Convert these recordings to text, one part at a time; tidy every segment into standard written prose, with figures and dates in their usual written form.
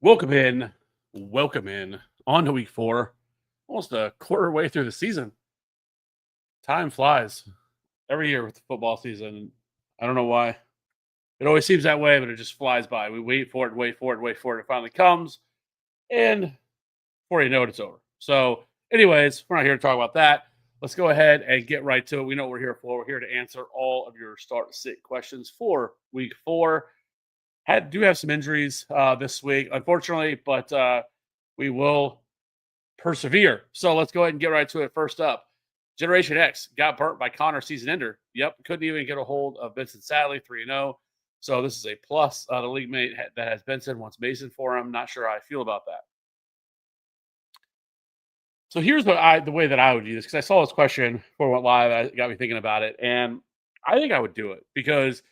Welcome in. Welcome in. On to week 4. Almost a quarter way through the season. Time flies every year with the football season. I don't know why. It always seems that way, but it just flies by. We wait for it, wait for it, wait for it. It finally comes. And before you know it, it's over. So, anyways, we're not here to talk about that. Let's go ahead and get right to it. We know what we're here for. We're here to answer all of your start sit questions for week 4. Do have some injuries this week, unfortunately, but we will persevere. So let's go ahead and get right to it. First up, Generation X got burnt by Connor season ender. Yep, couldn't even get a hold of Benson Sadley, 3-0. So this is a plus. The league mate that has Benson wants Mason for him. Not sure how I feel about that. So here's the way that I would do this, because I saw this question before it went live. It got me thinking about it, and I think I would do it because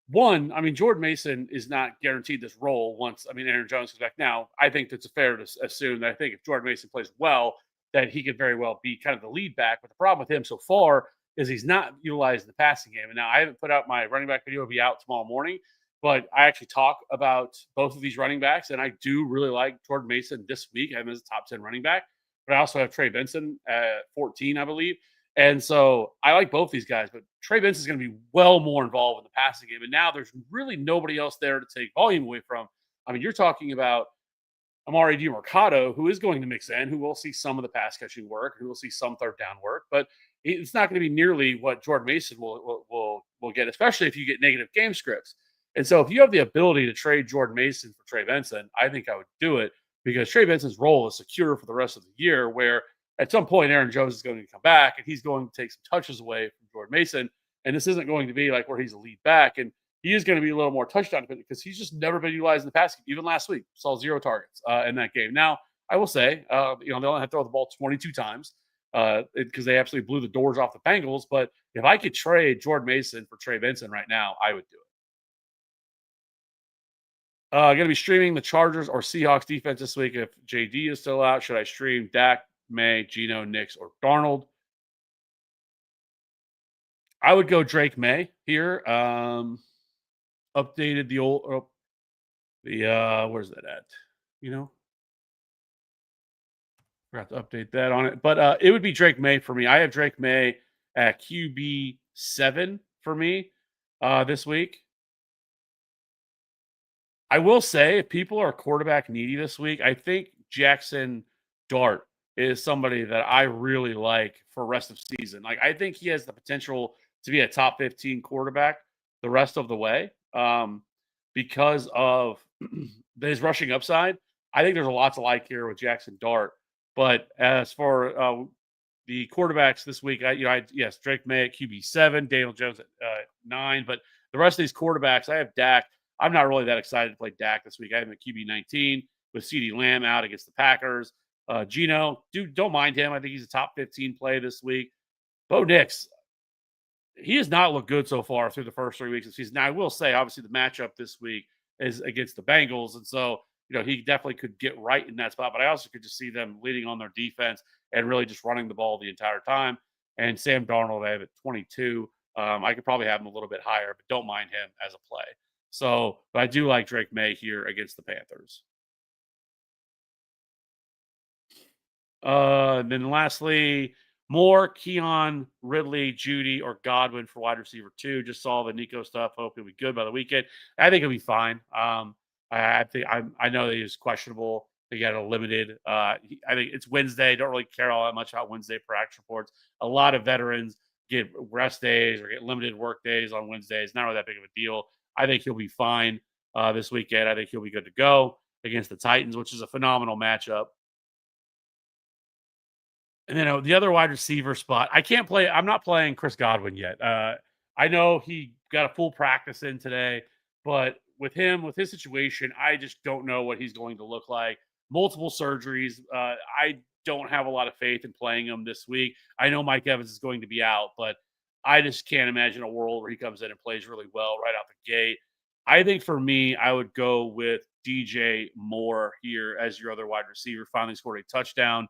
one, I mean, Jordan Mason is not guaranteed this role once. I mean, Aaron Jones comes back now. I think that's fair to assume that I think if Jordan Mason plays well, that he could very well be kind of the lead back. But the problem with him so far is he's not utilized in the passing game. And now I haven't put out my running back video; it'll be out tomorrow morning. But I actually talk about both of these running backs, and I do really like Jordan Mason this week. I have him as a top 10 running back, but I also have Trey Benson at 14, I believe. And so I like both these guys, but Trey Benson is going to be well more involved in the passing game. And now there's really nobody else there to take volume away from. I mean, you're talking about Amari DiMercado, who is going to mix in, who will see some of the pass catching work, who will see some third down work, but it's not going to be nearly what Jordan Mason will get, especially if you get negative game scripts. And so if you have the ability to trade Jordan Mason for Trey Benson, I think I would do it because Trey Benson's role is secure for the rest of the year, where at some point Aaron Jones is going to come back and he's going to take some touches away from Jordan Mason. And this isn't going to be like where he's a lead back. And he is going to be a little more touchdown dependent because he's just never been utilized in the past game. Even last week, saw 0 targets in that game. Now, I will say, they only have to throw the ball 22 times because they absolutely blew the doors off the Bengals. But if I could trade Jordan Mason for Trey Benson right now, I would do it. Going to be streaming the Chargers or Seahawks defense this week. If JD is still out, should I stream Dak, May, Geno, Nix, or Darnold? I would go Drake May here. Updated the old where's that at? Forgot to update that on it. But it would be Drake May for me. I have Drake May at QB7 for me this week. I will say, if people are quarterback needy this week, I think Jackson Dart is somebody that I really like for rest of season. Like, I think he has the potential to be a top 15 quarterback the rest of the way because of his rushing upside. I think there's a lot to like here with Jackson Dart. But as for the quarterbacks this week, yes, Drake May at QB7, Daniel Jones at 9. But the rest of these quarterbacks, I have Dak. I'm not really that excited to play Dak this week. I have him at QB19 with CeeDee Lamb out against the Packers. Geno, don't mind him. I think he's a top 15 play this week. Bo Nix, he has not looked good so far through the first 3 weeks of the season. Now, I will say, obviously, the matchup this week is against the Bengals. And so, he definitely could get right in that spot. But I also could just see them leading on their defense and really just running the ball the entire time. And Sam Darnold, I have at 22. I could probably have him a little bit higher, but don't mind him as a play. So, but I do like Drake May here against the Panthers. Then lastly, Moore, Keon, Ridley, Judy, or Godwin for wide receiver 2. Just saw the Nico stuff. Hope he'll be good by the weekend. I think he'll be fine. I know that he's questionable. He got a limited. I think it's Wednesday. Don't really care all that much about Wednesday practice reports. A lot of veterans get rest days or get limited work days on Wednesdays. Not really that big of a deal. I think he'll be fine this weekend. I think he'll be good to go against the Titans, which is a phenomenal matchup. And then the other wide receiver spot, I'm not playing Chris Godwin yet. I know he got a full practice in today, but with his situation, I just don't know what he's going to look like. Multiple surgeries. I don't have a lot of faith in playing him this week. I know Mike Evans is going to be out, but I just can't imagine a world where he comes in and plays really well right out the gate. I think for me, I would go with DJ Moore here as your other wide receiver. Finally scored a touchdown.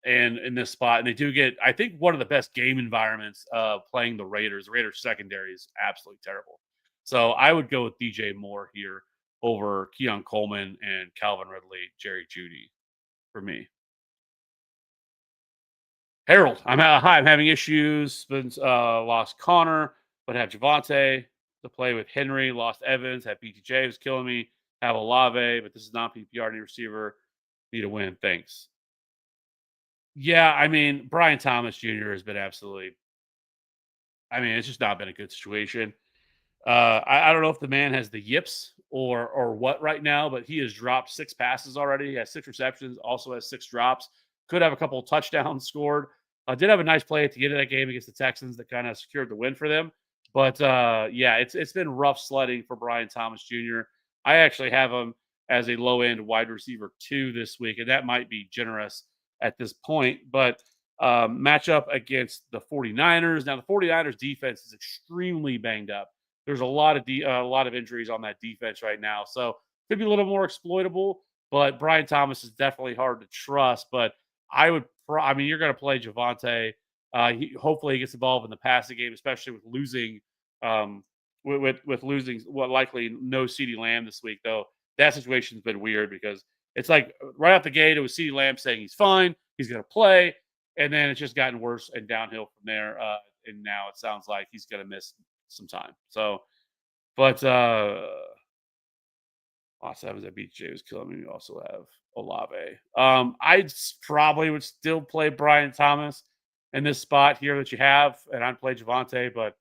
And in this spot, and they do get, I think, one of the best game environments playing the Raiders. The Raiders secondary is absolutely terrible. So I would go with DJ Moore here over Keon Coleman and Calvin Ridley, Jerry Judy for me. Harold, hi. I'm having issues. Been lost Connor, but have Javante to play with Henry. Lost Evans. Have BTJ who's killing me. Have Olave, but this is not PPR. Need receiver. Need a win. Thanks. Yeah, I mean Brian Thomas Jr. has been absolutely. I mean, it's just not been a good situation. I don't know if the man has the yips or what right now, but he has dropped 6 passes already. He has 6 receptions, also has 6 drops. Could have a couple of touchdowns scored. Did have a nice play at the end of that game against the Texans that kind of secured the win for them. But yeah, it's been rough sledding for Brian Thomas Jr. I actually have him as a low end wide receiver 2 this week, and that might be generous at this point. But matchup against the 49ers. Now, the 49ers defense is extremely banged up. There's a lot of injuries on that defense right now, so could be a little more exploitable. But Brian Thomas is definitely hard to trust. But I mean, you're going to play Javante. Hopefully, he gets involved in the passing game, especially with losing, with losing what likely no CeeDee Lamb this week. Though that situation's been weird because it's like right out the gate, it was CeeDee Lamb saying he's fine, he's going to play, and then it's just gotten worse and downhill from there. And now it sounds like he's going to miss some time. So, but Los Evans at BJ was killing me. We also have Olave. Probably would still play Brian Thomas in this spot here that you have, and I'd play Javante, but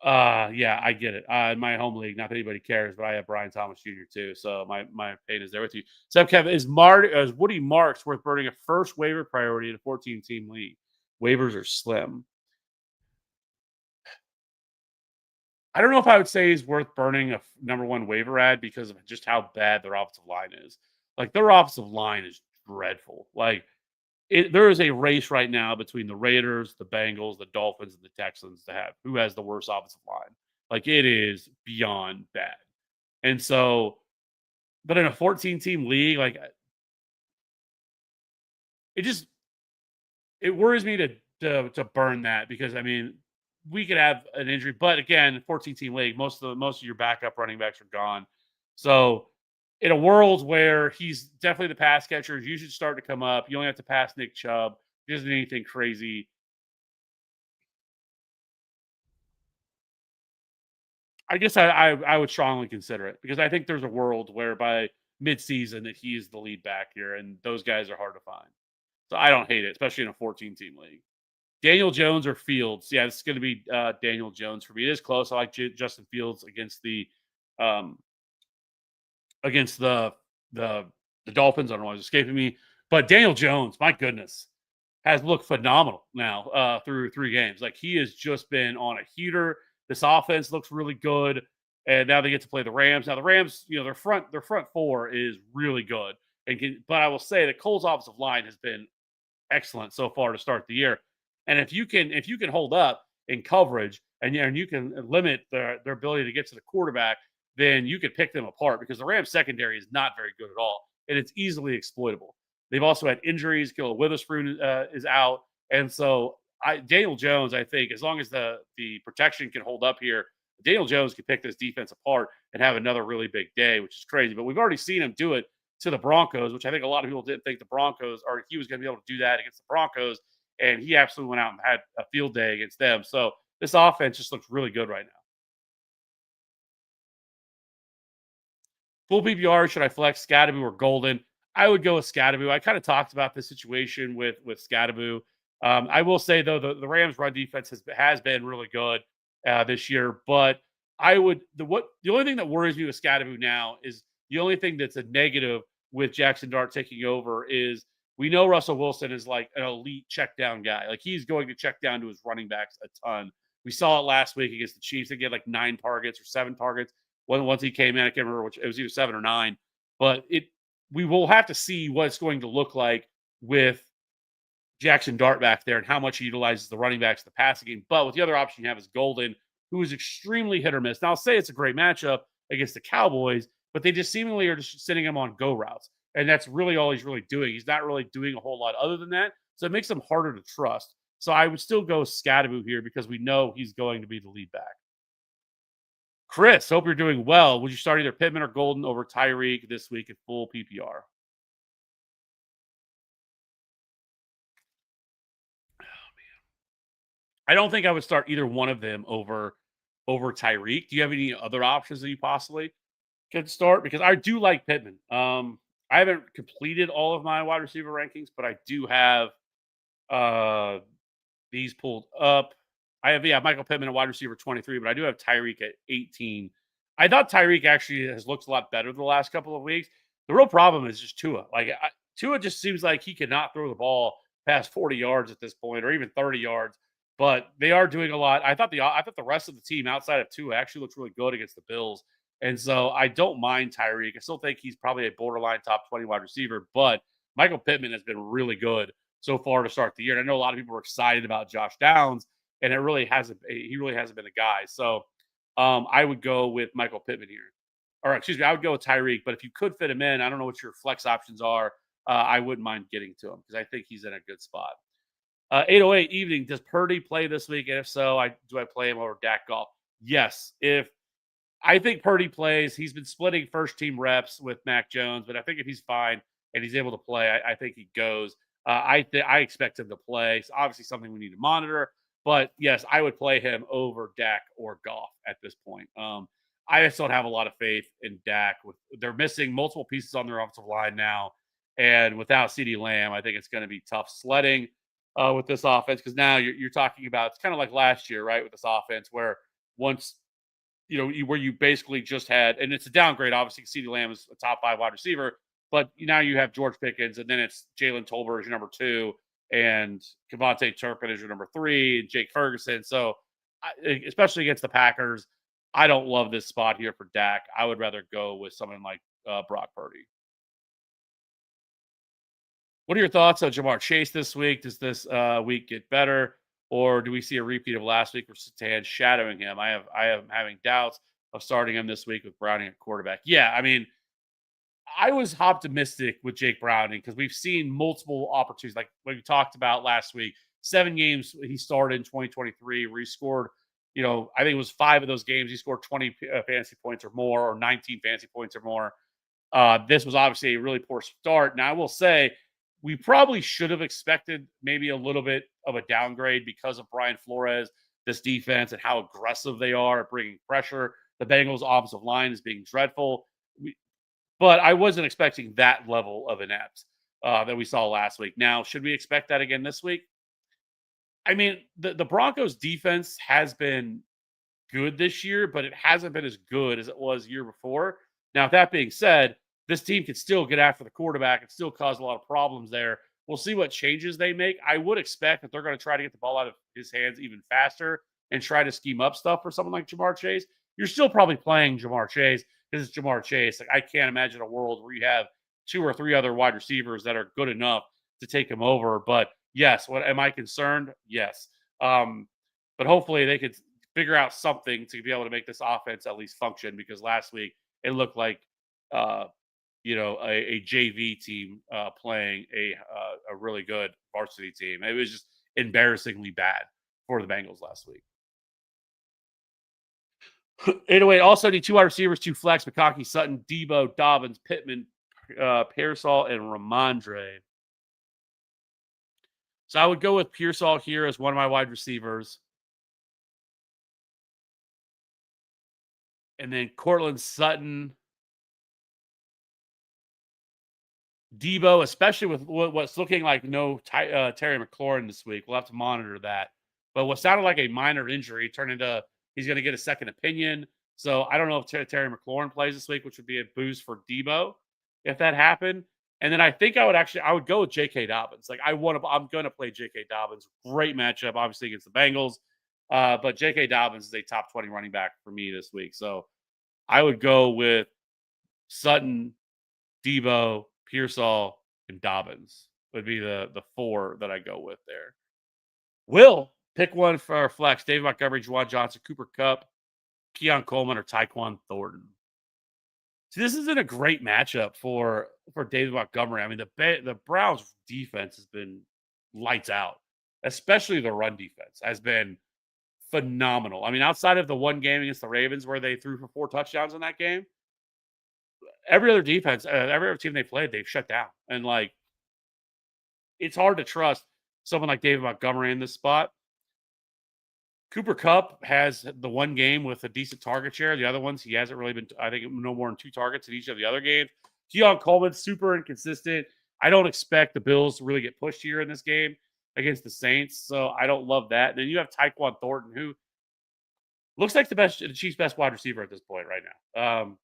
yeah, I get it. In my home league, not that anybody cares, but I have Brian Thomas Jr. too, so my pain is there with you. So, Kevin, is Woody Marks worth burning a first waiver priority in a 14-team league? Waivers are slim. I don't know if I would say he's worth burning a number one waiver ad because of just how bad their offensive line is. Like their offensive line is dreadful. Like there is a race right now between the Raiders, the Bengals, the Dolphins, and the Texans to have who has the worst offensive line. Like it is beyond bad. And so, but in a 14-team league, like it just it worries me to burn that because I mean we could have an injury, but again, 14-team league, most of your backup running backs are gone. So in a world where he's definitely the pass catcher, you should start to come up. You only have to pass Nick Chubb. He doesn't need anything crazy. I guess I would strongly consider it because I think there's a world where by midseason that he is the lead back here, and those guys are hard to find. So I don't hate it, especially in a 14-team league. Daniel Jones or Fields? Yeah, it's going to be Daniel Jones for me. It is close. I like Justin Fields um, against the Dolphins. I don't know why it's escaping me, but Daniel Jones, my goodness, has looked phenomenal now through 3 games. Like he has just been on a heater. This offense looks really good, and now they get to play the Rams. Now the Rams, their front 4 is really good, but I will say that Cole's offensive line has been excellent so far to start the year. And if you can hold up in coverage and you can limit their ability to get to the quarterback, then you could pick them apart because the Rams secondary is not very good at all, and it's easily exploitable. They've also had injuries. Killer Witherspoon is out, and so Daniel Jones, I think, as long as the protection can hold up here, Daniel Jones can pick this defense apart and have another really big day, which is crazy. But we've already seen him do it to the Broncos, which I think a lot of people didn't think the Broncos or he was going to be able to do that against the Broncos, and he absolutely went out and had a field day against them. So this offense just looks really good right now. Full PPR, should I flex Scadaboo or Golden? I would go with Scadaboo. I kind of talked about this situation with Scadaboo. I will say though the Rams' run defense has been really good this year, but the only thing that worries me with Scadaboo now is the only thing that's a negative with Jackson Dart taking over is we know Russell Wilson is like an elite check down guy. Like he's going to check down to his running backs a ton. We saw it last week against the Chiefs. They get like 9 targets or 7 targets once he came in. I can't remember which it was either 7 or 9, but we will have to see what it's going to look like with Jackson Dart back there and how much he utilizes the running backs in the passing game. But with the other option you have is Golden, who is extremely hit or miss. Now I'll say it's a great matchup against the Cowboys, but they just seemingly are just sending him on go routes. And that's really all he's really doing. He's not really doing a whole lot other than that. So it makes him harder to trust. So I would still go Scadaboo here because we know he's going to be the lead back. Chris, hope you're doing well. Would you start either Pittman or Golden over Tyreek this week at full PPR? I don't think I would start either one of them over Tyreek. Do you have any other options that you possibly could start? Because I do like Pittman. I haven't completed all of my wide receiver rankings, but I do have uh these pulled up. I have, yeah, Michael Pittman at wide receiver 23, but I do have Tyreek at 18. I thought Tyreek actually has looked a lot better the last couple of weeks. The real problem is just Tua. Tua just seems like he cannot throw the ball past 40 yards at this point, or even 30 yards. But they are doing a lot. I thought the rest of the team outside of Tua actually looks really good against the Bills, and so I don't mind Tyreek. I still think he's probably a borderline top 20 wide receiver, but Michael Pittman has been really good so far to start the year. And I know a lot of people were excited about Josh Downs, and he really hasn't been the guy. So I would go with Michael Pittman here. Or excuse me, I would go with Tyreek. But if you could fit him in, I don't know what your flex options are. I wouldn't mind getting to him because I think he's in a good spot. 808 evening. Does Purdy play this week? And if so, do I play him over Dak Golf? Yes. If I think Purdy plays. He's been splitting first team reps with Mac Jones, but I think if he's fine and he's able to play, I think he goes. I expect him to play. It's obviously something we need to monitor, but yes, I would play him over Dak or Goff at this point. I just don't have a lot of faith in Dak. They're missing multiple pieces on their offensive line now, and without CeeDee Lamb, I think it's going to be tough sledding with this offense because now you're talking about it's kind of like last year, right? With this offense, where once where you basically just had, and it's a downgrade. Obviously, CeeDee Lamb is a top 5 wide receiver, but now you have George Pickens, and then it's Jalen Tolbert as your number 2, and Devontae Turpin as your number 3, and Jake Ferguson. So, especially against the Packers, I don't love this spot here for Dak. I would rather go with someone like Brock Purdy. What are your thoughts on Jamar Chase this week? Does this week get better, or do we see a repeat of last week where Satan shadowing him? I am having doubts of starting him this week with Browning at quarterback. Yeah, I mean, I was optimistic with Jake Browning because we've seen multiple opportunities, like what we talked about last week. 7 games he started in 2023 where he scored. I think it was 5 of those games he scored 20 fantasy points or more, or 19 fantasy points or more. This was obviously a really poor start. Now, I will say we probably should have expected maybe a little bit of a downgrade because of Brian Flores, this defense, and how aggressive they are at bringing pressure. The Bengals' offensive line is being dreadful. But I wasn't expecting that level of inept that we saw last week. Now, should we expect that again this week? I mean, the Broncos' defense has been good this year, but it hasn't been as good as it was year before. Now, that being said, this team can still get after the quarterback and still cause a lot of problems there. We'll see what changes they make. I would expect that they're going to try to get the ball out of his hands even faster and try to scheme up stuff for someone like Jamar Chase. You're still probably playing Jamar Chase because it's Jamar Chase. Like, I can't imagine a world where you have 2 or 3 other wide receivers that are good enough to take him over. But yes, what am I concerned? Yes. But hopefully they could figure out something to be able to make this offense at least function, because last week it looked like uh, a JV team playing a really good varsity team. It was just embarrassingly bad for the Bengals last week. 808 also need 2 wide receivers, 2 flex: McConkey, Sutton, Debo, Dobbins, Pittman, Pearsall, and Ramondre. So I would go with Pearsall here as one of my wide receivers. And then Cortland Sutton, Debo, especially with what's looking like no Terry McLaurin this week. We'll have to monitor that. But what sounded like a minor injury turned into he's going to get a second opinion. So I don't know if Terry McLaurin plays this week, which would be a boost for Debo if that happened. And then I think I would go with J.K. Dobbins. I'm going to play J.K. Dobbins. Great matchup, obviously, against the Bengals. But J.K. Dobbins is a top 20 running back for me this week. So I would go with Sutton, Debo, Pearsall, and Dobbins would be the 4 that I go with there. Will, pick one for our flex: David Montgomery, Juwan Johnson, Cooper Kupp, Keon Coleman, or Tyquan Thornton. See, this isn't a great matchup for David Montgomery. I mean, the Browns defense has been lights out, especially the run defense has been phenomenal. I mean, outside of the one game against the Ravens where they threw for 4 touchdowns in that game, every other defense, every other team they played, they've shut down. And like, it's hard to trust someone like David Montgomery in this spot. Cooper Kupp has the one game with a decent target share. The other ones, he hasn't really been, I think, no more than 2 targets in each of the other games. Keon Coleman, super inconsistent. I don't expect the Bills to really get pushed here in this game against the Saints. So I don't love that. And then you have Tyquan Thornton, who looks like the Chiefs' best wide receiver at this point right now.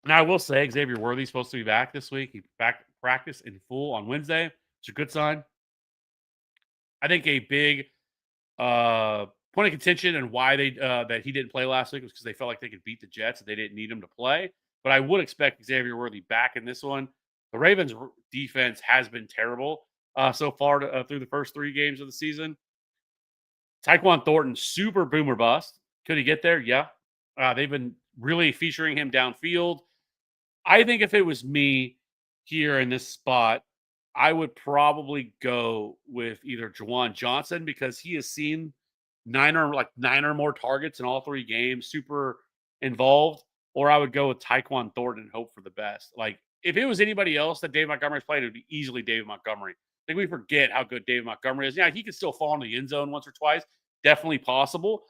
Now, I will say Xavier Worthy's supposed to be back this week. He back practice in full on Wednesday. It's a good sign. I think a big point of contention and why they that he didn't play last week was because they felt like they could beat the Jets and they didn't need him to play. But I would expect Xavier Worthy back in this one. The Ravens' defense has been terrible so far through the first 3 games of the season. Tyquan Thornton, super boomer bust. Could he get there? Yeah. They've been really featuring him downfield. I think if it was me here in this spot, I would probably go with either Juwan Johnson because he has seen 9 or more targets in all 3 games, super involved, or I would go with Tyquan Thornton and hope for the best. Like if it was anybody else that David Montgomery's played, it would be easily David Montgomery. I think we forget how good David Montgomery is. Yeah, he could still fall in the end zone once or twice. Definitely possible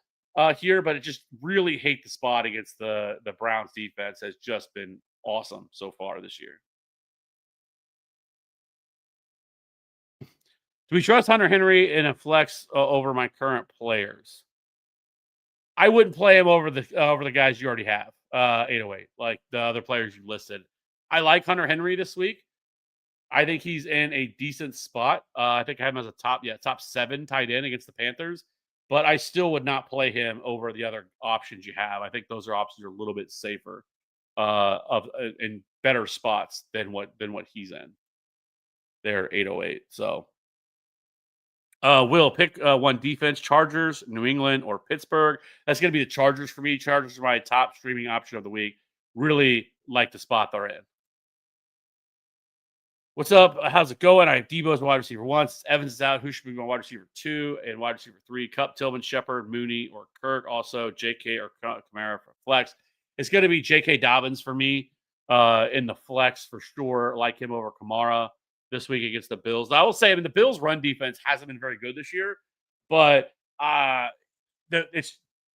here, but it just really hate the spot against the Browns defense has just been awesome so far this year. Do we trust Hunter Henry in a flex over my current players? I wouldn't play him over the guys you already have. 808, like the other players you listed. I like Hunter Henry this week. I think he's in a decent spot. I think I have him as a top 7 tight end against the Panthers, but I still would not play him over the other options you have. I think those are options are a little bit safer, in better spots than what he's in. They're 808. So, Will pick one defense: Chargers, New England, or Pittsburgh. That's going to be the Chargers for me. Chargers are my top streaming option of the week. Really like the spot they're in. What's up? How's it going? I have Debo as my wide receiver 1. Evans is out. Who should be my wide receiver 2 and wide receiver 3? Kupp, Tillman, Shepard, Mooney, or Kirk. Also, JK or Kamara for flex. It's going to be JK Dobbins for me in the flex for sure. Like him over Kamara this week against the Bills. Now, I will say, I mean, the Bills' run defense hasn't been very good this year, but they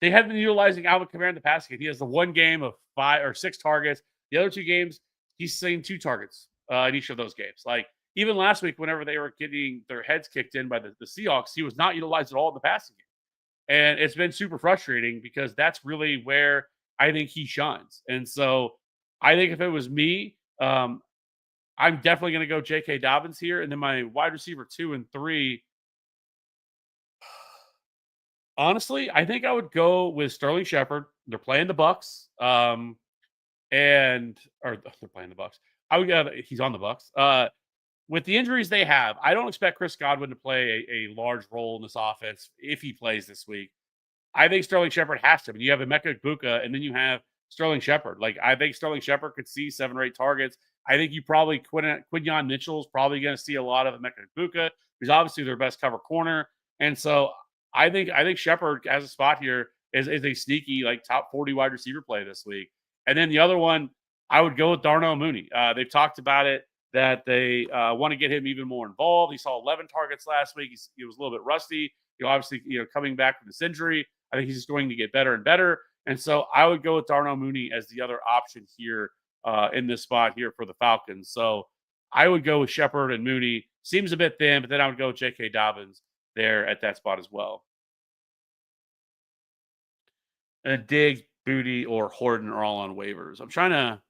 haven't been utilizing Alvin Kamara in the passing game. He has the one game of 5 or 6 targets. The other 2 games, he's seen 2 targets in each of those games. Like even last week, whenever they were getting their heads kicked in by the Seahawks, he was not utilized at all in the passing game. And it's been super frustrating because that's really where I think he shines. And so I think if it was me, I'm definitely going to go J.K. Dobbins here. And then my wide receiver 2 and 3, honestly, I think I would go with Sterling Shepard. They're playing the Bucks. Or they're playing the Bucks. I would he's on the Bucks. With the injuries they have, I don't expect Chris Godwin to play a large role in this offense if he plays this week. I think Sterling Shepard has to. I mean, you have Emeka Egbuka, and then you have Sterling Shepard. Like, I think Sterling Shepard could see 7 or 8 targets. I think you probably Quinyon Mitchell's probably going to see a lot of Emeka Egbuka. He's obviously their best cover corner, and so I think Shepard has a spot here is a sneaky like top 40 wide receiver play this week. And then the other one, I would go with Darnell Mooney. They've talked about it that they want to get him even more involved. He saw 11 targets last week. He was a little bit rusty. Obviously, coming back from this injury, I think he's just going to get better and better. And so I would go with Darnell Mooney as the other option here in this spot here for the Falcons. So I would go with Shepard and Mooney. Seems a bit thin, but then I would go with J.K. Dobbins there at that spot as well. And Diggs, Booty, or Horton are all on waivers. I'm trying to.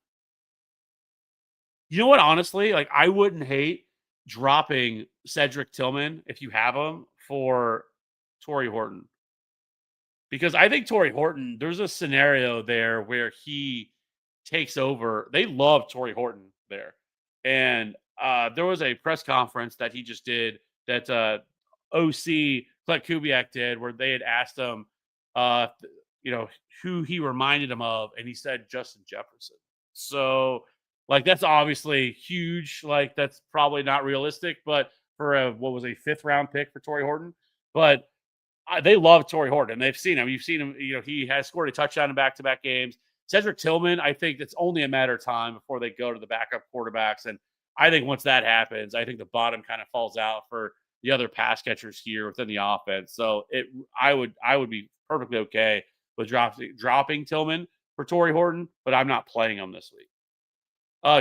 You know what? Honestly, like I wouldn't hate dropping Cedric Tillman if you have him for Torrey Horton. Because I think Torrey Horton, there's a scenario there where he takes over. They love Torrey Horton there. And there was a press conference that he just did that OC Clint Kubiak did where they had asked him, who he reminded him of. And he said Justin Jefferson. So, like, that's obviously huge. Like, that's probably not realistic. But for a 5th round pick for Torrey Horton. but they love Torrey Horton. They've seen him. You've seen him. He has scored a touchdown in back-to-back games. Cedric Tillman, I think it's only a matter of time before they go to the backup quarterbacks. And I think once that happens, I think the bottom kind of falls out for the other pass catchers here within the offense. So I would be perfectly okay with dropping Tillman for Torrey Horton, but I'm not playing him this week.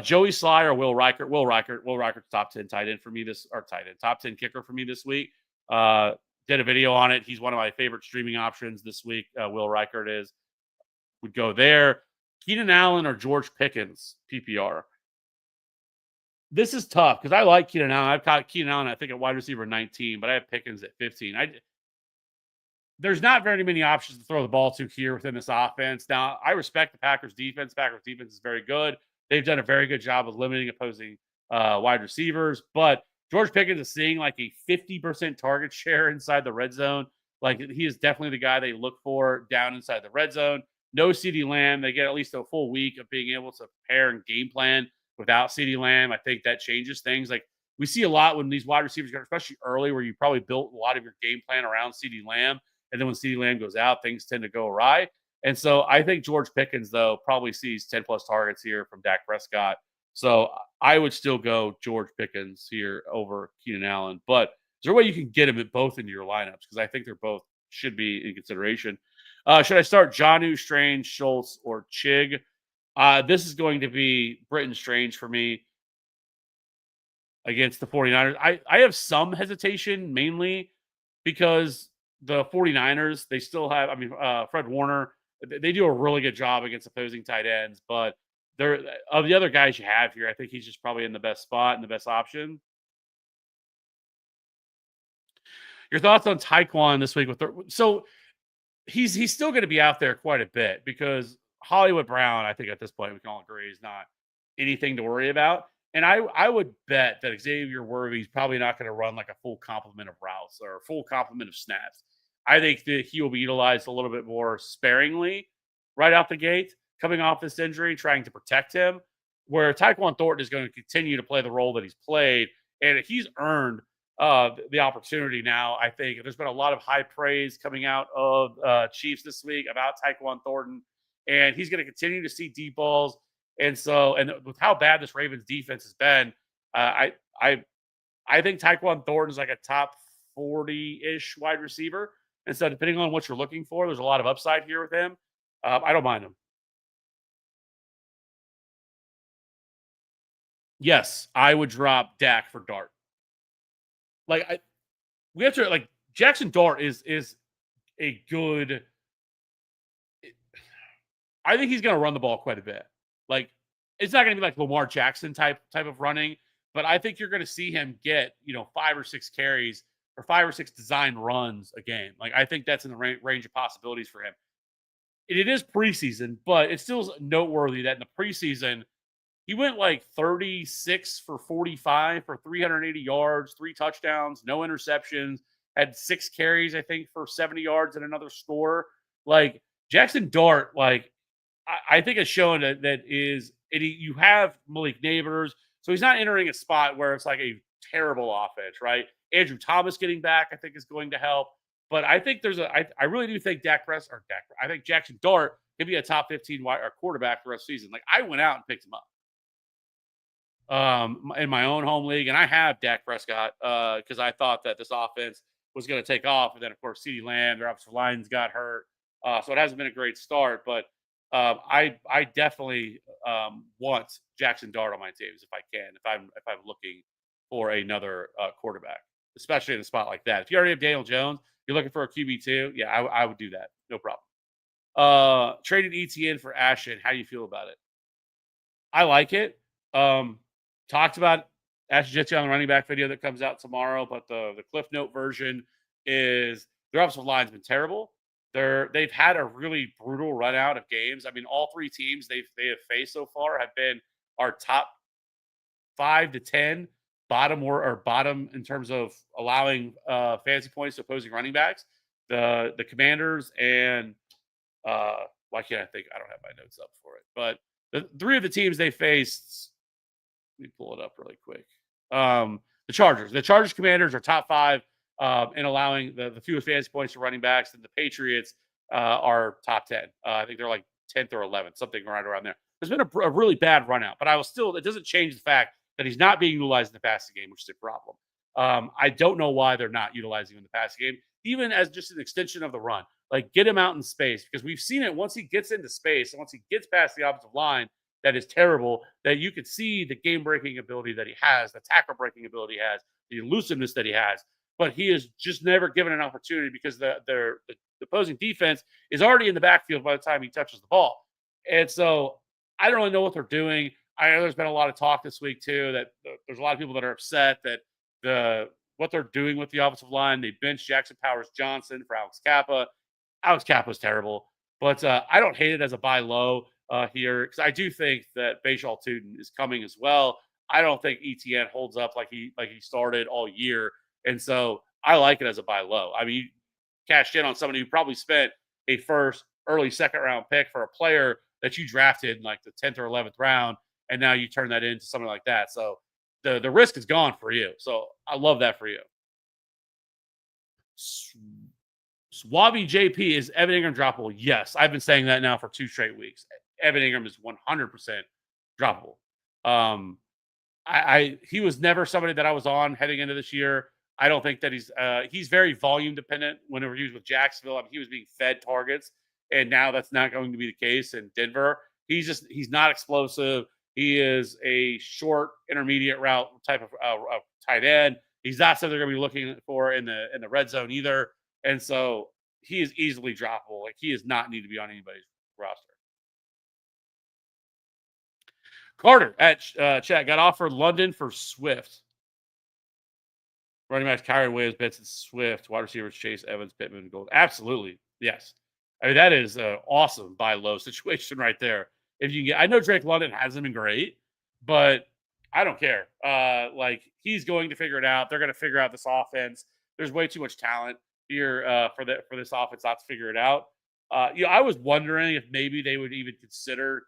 Joey Sly or Will Reichert. Will Reichert's top 10 tight end for me top 10 kicker for me this week. Did a video on it. He's one of my favorite streaming options this week. Will Reichert would go there. Keenan Allen or George Pickens, PPR. This is tough because I like Keenan Allen. I've got Keenan Allen, I think, at wide receiver 19, but I have Pickens at 15. There's not very many options to throw the ball to here within this offense. Now, I respect the Packers defense. Packers defense is very good. They've done a very good job of limiting opposing wide receivers, but George Pickens is seeing like a 50% target share inside the red zone. Like, he is definitely the guy they look for down inside the red zone. No CeeDee Lamb. They get at least a full week of being able to prepare and game plan without CeeDee Lamb. I think that changes things. Like, we see a lot when these wide receivers go, especially early, where you probably built a lot of your game plan around CeeDee Lamb. And then when CeeDee Lamb goes out, things tend to go awry. And so I think George Pickens, though, probably sees 10 plus targets here from Dak Prescott. So I would still go George Pickens here over Keenan Allen. But is there a way you can get him at both into your lineups? Because I think they're both should be in consideration. Should I start Jonnu, Strange, Schultz, or Chig? This is going to be Britton Strange for me against the 49ers. I have some hesitation, mainly because the 49ers, they still have, Fred Warner, they do a really good job against opposing tight ends, but they're of the other guys you have here, I think he's just probably in the best spot and the best option. Your thoughts on Tyquan this week so he's still going to be out there quite a bit because Hollywood Brown, I think at this point we can all agree, is not anything to worry about. And I would bet that Xavier Worthy's probably not going to run like a full complement of routes or a full complement of snaps. I think that he will be utilized a little bit more sparingly right out the gate, coming off this injury, trying to protect him, where Tyquan Thornton is going to continue to play the role that he's played. And he's earned the opportunity now. I think there's been a lot of high praise coming out of Chiefs this week about Tyquan Thornton, and he's going to continue to see deep balls. And with how bad this Ravens defense has been, I think Tyquan Thornton is like a top 40-ish wide receiver. And so depending on what you're looking for, there's a lot of upside here with him. I don't mind him. Yes, I would drop Dak for Dart. We have to Jackson Dart is a good. I think he's going to run the ball quite a bit. Like, it's not going to be like Lamar Jackson type of running, but I think you're going to see him get 5 or 6 carries or 5 or 6 design runs a game. Like, I think that's in the range of possibilities for him. It is preseason, but it's still noteworthy that in the preseason he went like 36 for 45 for 380 yards, 3 touchdowns, no interceptions, had 6 carries, I think, for 70 yards and another score. Like, Jackson Dart, I think it's shown you have Malik Neighbors, so he's not entering a spot where it's like a terrible offense, right? Andrew Thomas getting back, I think, is going to help. But I think I really do think I think Jackson Dart could be a top 15 quarterback for the rest of the season. Like, I went out and picked him up in my own home league, and I have Dak Prescott because I thought that this offense was going to take off. And then, of course, CeeDee Lamb, their offensive lines got hurt. So it hasn't been a great start, but I definitely want Jackson Dart on my teams if I can, if I'm looking for another quarterback, especially in a spot like that. If you already have Daniel Jones, you're looking for a QB2, yeah, I would do that. No problem. Traded ETN for Ashton. How do you feel about it? I like it. Talked about Ashton Jitsi on the running back video that comes out tomorrow, but the Cliff Note version is their offensive line's been terrible. They've had a really brutal run out of games. I mean, all 3 teams they have faced so far have been our top 5 to 10 bottom in terms of allowing fantasy points to opposing running backs. The Commanders and why can't I think? I don't have my notes up for it, but the 3 of the teams they faced. Let me pull it up really quick. The Chargers. The Chargers Commanders are top 5 and allowing the fewest fantasy points to running backs. And the Patriots are top 10. I think they're like 10th or 11th, something right around there. There's been a really bad run out, but I will still, it doesn't change the fact that he's not being utilized in the passing game, which is a problem. I don't know why they're not utilizing him in the passing game, even as just an extension of the run. Like, get him out in space, because we've seen it once he gets into space and once he gets past the offensive line, that is terrible. That you could see the game breaking ability that he has, the tackle breaking ability he has, the elusiveness that he has, but he is just never given an opportunity because the opposing defense is already in the backfield by the time he touches the ball. And so I don't really know what they're doing. I know there's been a lot of talk this week too that there's a lot of people that are upset that what they're doing with the offensive line. They benched Jackson Powers Johnson for Alex Kappa. Alex Kappa was terrible, but I don't hate it as a buy low here, because I do think that Bajal Tootin is coming as well. I don't think ETN holds up like he started all year, and so I like it as a buy low. I mean, you cashed in on somebody who probably spent a first, early second round pick for a player that you drafted in like the 10th or 11th round, and now you turn that into something like that. So the risk is gone for you. So I love that for you. Swabby JP, is Evan Ingram droppable? Yes, I've been saying that now for 2 straight weeks. Evan Ingram is 100% droppable. He was never somebody that I was on heading into this year. I don't think that he's very volume dependent. Whenever he was with Jacksonville, I mean, he was being fed targets, and now that's not going to be the case in Denver. He's not explosive. He is a short, intermediate route type of tight end. He's not something they're going to be looking for in the red zone either. And so he is easily droppable. Like, he does not need to be on anybody's roster. Carter at chat got offered London for Swift. Running backs Kyron Williams, Benson Swift, wide receivers Chase Evans, Pittman, Gold. Absolutely, yes. I mean, that is an awesome buy low situation right there. If you get, I know Drake London hasn't been great, but I don't care. Like, he's going to figure it out. They're going to figure out this offense. There's way too much talent here for this offense not to figure it out. I was wondering if maybe they would even consider,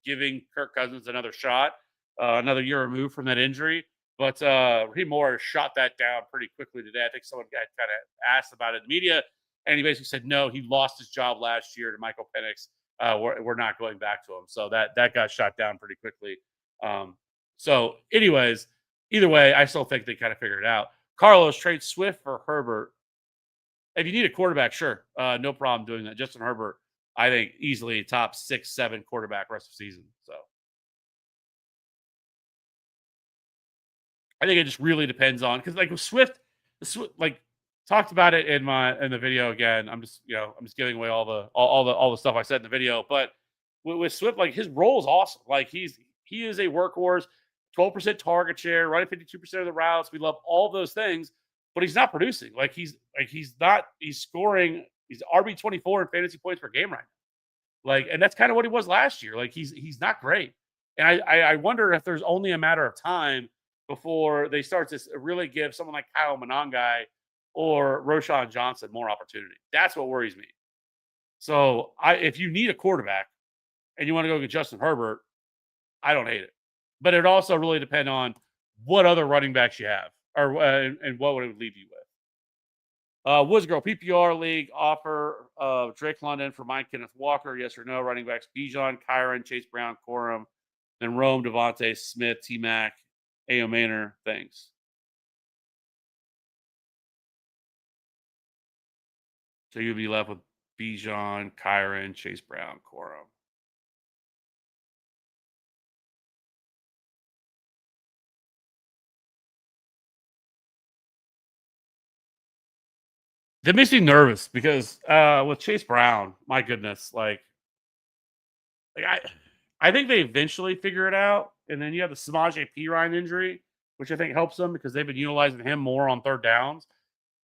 giving Kirk Cousins another shot, another year removed from that injury. But Raheem Moore shot that down pretty quickly today. I think someone got kind of asked about it in the media, and he basically said, no, he lost his job last year to Michael Penix. We're not going back to him. So that got shot down pretty quickly. So anyways, either way, I still think they kind of figured it out. Carlos, trade Swift for Herbert. If you need a quarterback, sure. No problem doing that. Justin Herbert, I think, easily top 6, 7 quarterback rest of the season. So I think it just really depends on, because like with Swift, like talked about it in the video again. I'm just giving away all the stuff I said in the video. But with Swift, like, his role is awesome. Like, he is a workhorse, 12% target share, running 52% of the routes. We love all those things, but he's not producing. He's scoring. He's RB24 in fantasy points per game right now. Like, and that's kind of what he was last year. Like, he's not great. And I wonder if there's only a matter of time before they start to really give someone like Kyle Monangai or Roshan Johnson more opportunity. That's what worries me. So if you need a quarterback and you want to go get Justin Herbert, I don't hate it. But it would also really depend on what other running backs you have, or and what would it leave you with. Woods Girl, PPR League offer of Drake London for Mike Kenneth Walker, yes or no? Running backs Bijan, Kyron, Chase Brown, Corum, then Rome, Devontae Smith, T-Mac, A.O. Manor, thanks. So you'll be left with Bijan, Kyron, Chase Brown, Corum. That makes me nervous because with Chase Brown, my goodness, I think they eventually figure it out. And then you have the Samaje Perine injury, which I think helps them because they've been utilizing him more on third downs.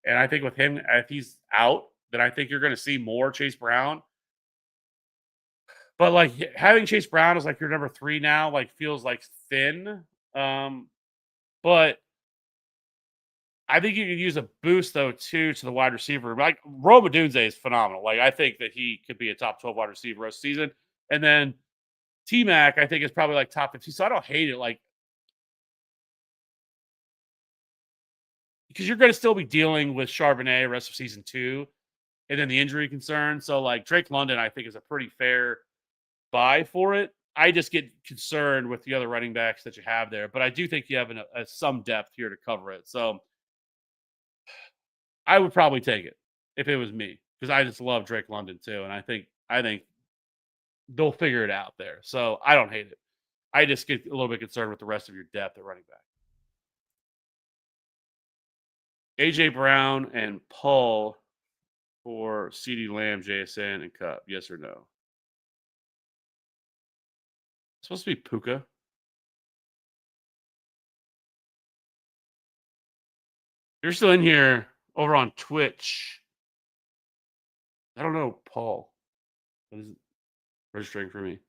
And I think with him, if he's out, then I think you're going to see more Chase Brown. But like, having Chase Brown as like your number 3 now, like, feels like thin. But I think you could use a boost though too to the wide receiver. Like, Rome Odunze is phenomenal. Like, I think that he could be a top 12 wide receiver rest of the season. And then T-Mac, I think, is probably like top 15. So I don't hate it. Like, because you're going to still be dealing with Charbonnet rest of season 2 and then the injury concern. So like Drake London, I think is a pretty fair buy for it. I just get concerned with the other running backs that you have there, but I do think you have some depth here to cover it. So I would probably take it if it was me because I just love Drake London too, and I think they'll figure it out there. So I don't hate it. I just get a little bit concerned with the rest of your depth at running back. AJ Brown and Paul for CD Lamb, JSN, and Cup. Yes or no? It's supposed to be Puka. You're still in here over on Twitch. I don't know, Paul. What is it registering for me?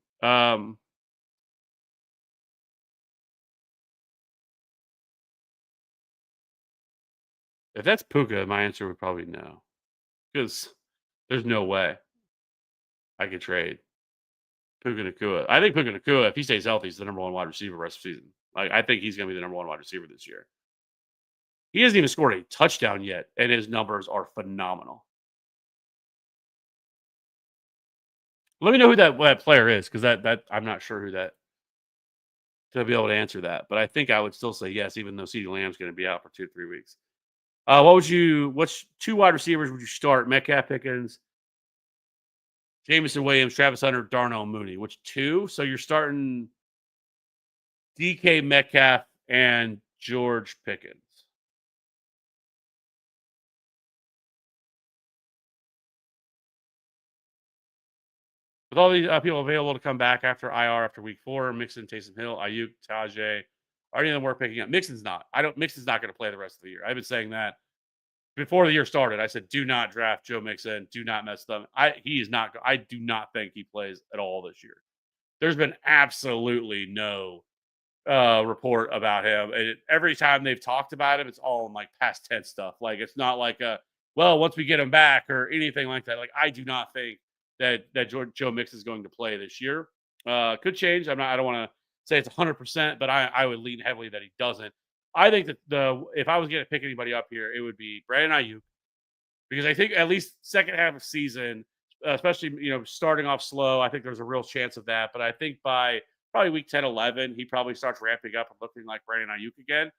If that's Puka, my answer would probably no. Because there's no way I could trade Puka Nakua. I think Puka Nakua, if he stays healthy, is the number one wide receiver rest of the season. Like I think he's gonna be the number one wide receiver this year. He hasn't even scored a touchdown yet, and his numbers are phenomenal. Let me know who that player is, because that I'm not sure who that to be able to answer that. But I think I would still say yes, even though CeeDee Lamb's going to be out for 2 to 3 weeks. What's 2 wide receivers would you start? Metcalf, Pickens, Jameson Williams, Travis Hunter, Darnell Mooney. Which 2? So you're starting DK Metcalf and George Pickens. With all these people available to come back after IR after week 4, Mixon, Taysom Hill, Ayuk, Tajay, are any of them worth picking up? Mixon's not. Mixon's not going to play the rest of the year. I've been saying that before the year started. I said, do not draft Joe Mixon. Do not mess with him. He is not. I do not think he plays at all this year. There's been absolutely no report about him. And every time they've talked about him, it's all in like past tense stuff. Like it's not like well, once we get him back or anything like that. Like I do not think that Joe Mixon is going to play this year. Could change. I don't want to say it's 100%, but I would lean heavily that he doesn't. I think that if I was going to pick anybody up here, it would be Brandon Ayuk, because I think at least second half of season, especially starting off slow, I think there's a real chance of that. But I think by probably week 10, 11, he probably starts ramping up and looking like Brandon Ayuk again.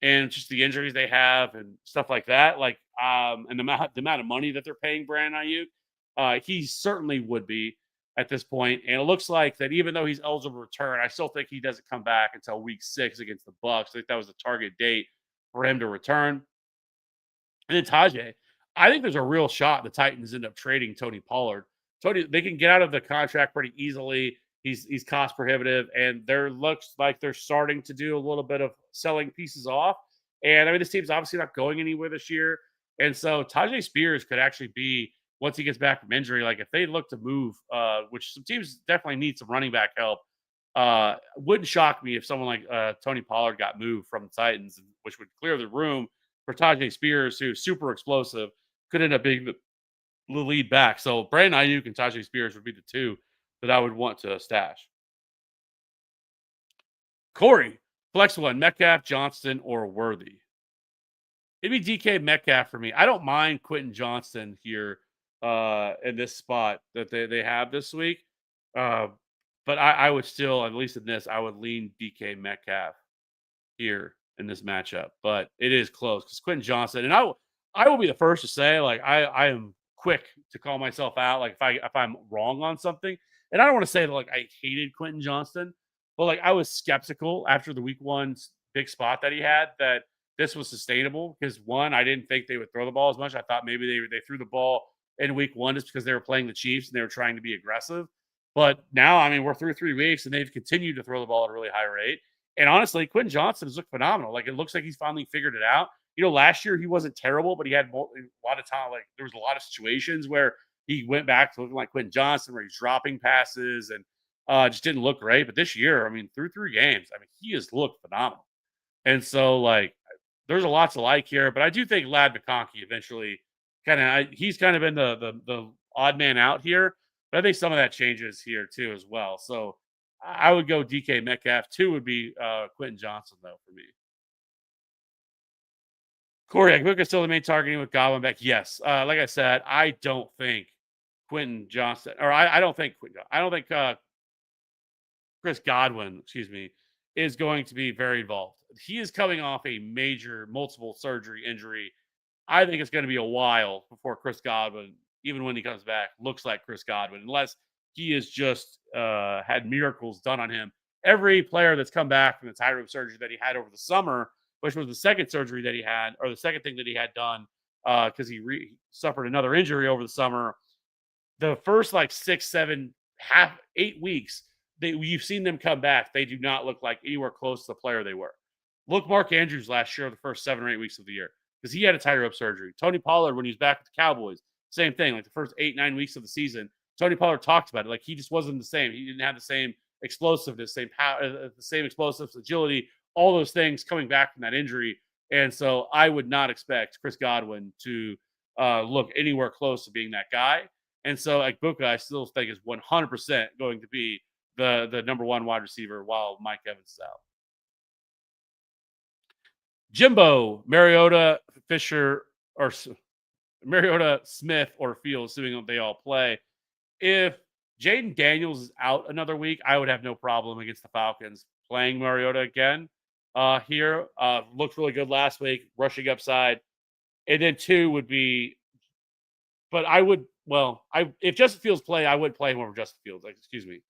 And just the injuries they have and stuff like that, like and the amount of money that they're paying Brandon Ayuk, he certainly would be at this point. And it looks like that even though he's eligible to return, I still think he doesn't come back until week 6 against the Bucks. I think that was the target date for him to return. And then Tajay, I think there's a real shot the Titans end up trading Tony Pollard. They can get out of the contract pretty easily. He's cost prohibitive, and there looks like they're starting to do a little bit of selling pieces off. And I mean, this team's obviously not going anywhere this year. And so Tajay Spears could actually be, once he gets back from injury, like if they look to move, which some teams definitely need some running back help, wouldn't shock me if someone like Tony Pollard got moved from the Titans, which would clear the room for Tajay Spears, who's super explosive, could end up being the lead back. So Brandon Ayuk and Tajay Spears would be the 2 that I would want to stash. Corey, flex one, Metcalf, Johnston, or Worthy. It'd be DK Metcalf for me. I don't mind Quentin Johnston here in this spot that they have this week. But I would still, at least in this, I would lean DK Metcalf here in this matchup. But it is close because Quentin Johnston, and I will be the first to say, like, I am quick to call myself out, like if I'm wrong on something. And I don't want to say that like I hated Quentin Johnston, but like I was skeptical after the week 1 big spot that he had that this was sustainable, because 1, I didn't think they would throw the ball as much. I thought maybe they threw the ball in week 1 just because they were playing the Chiefs and they were trying to be aggressive. But now, I mean, we're through 3 weeks and they've continued to throw the ball at a really high rate. And honestly, Quentin Johnston has looked phenomenal. Like it looks like he's finally figured it out. Last year he wasn't terrible, but he had a lot of time. Like there was a lot of situations where he went back to looking like Quentin Johnston, where he's dropping passes and just didn't look great. But this year, I mean, through 3 games, I mean, he has looked phenomenal. And so, like, there's a lot to like here. But I do think Lad McConkey eventually he's kind of been the odd man out here. But I think some of that changes here too as well. So I would go DK Metcalf. 2 would be Quentin Johnston, though, for me. Corey Agbuk is still the main targeting with Godwin back. Yes. Like I said, I don't think Quentin Johnson, or I don't think I don't think Chris Godwin, excuse me, is going to be very involved. He is coming off a major multiple surgery injury. I think it's going to be a while before Chris Godwin, even when he comes back, looks like Chris Godwin, unless he has just had miracles done on him. Every player that's come back from the thyroid surgery that he had over the summer, which was the second surgery that he had, or the second thing that he had done, because suffered another injury over the summer, the first like 6, 7, half 8 weeks, you've seen them come back. They do not look like anywhere close to the player they were. Look, Mark Andrews last year, the first 7 or 8 weeks of the year, because he had a tighter up surgery. Tony Pollard, when he was back with the Cowboys, same thing. Like the first 8, 9 weeks of the season, Tony Pollard talked about it. Like he just wasn't the same. He didn't have the same explosiveness, same power, the same explosiveness, agility, all those things coming back from that injury. And so I would not expect Chris Godwin to look anywhere close to being that guy. And so, like Buka, I still think is 100% going to be the number one wide receiver while Mike Evans is out. Jimbo, Mariota, Fisher, or Mariota, Smith, or Fields, assuming they all play. If Jaden Daniels is out another week, I would have no problem against the Falcons playing Mariota again here. Looked really good last week, rushing upside. And then two would be, but I would, well, if Justin Fields play, I would play him over Justin Fields. Like, excuse me.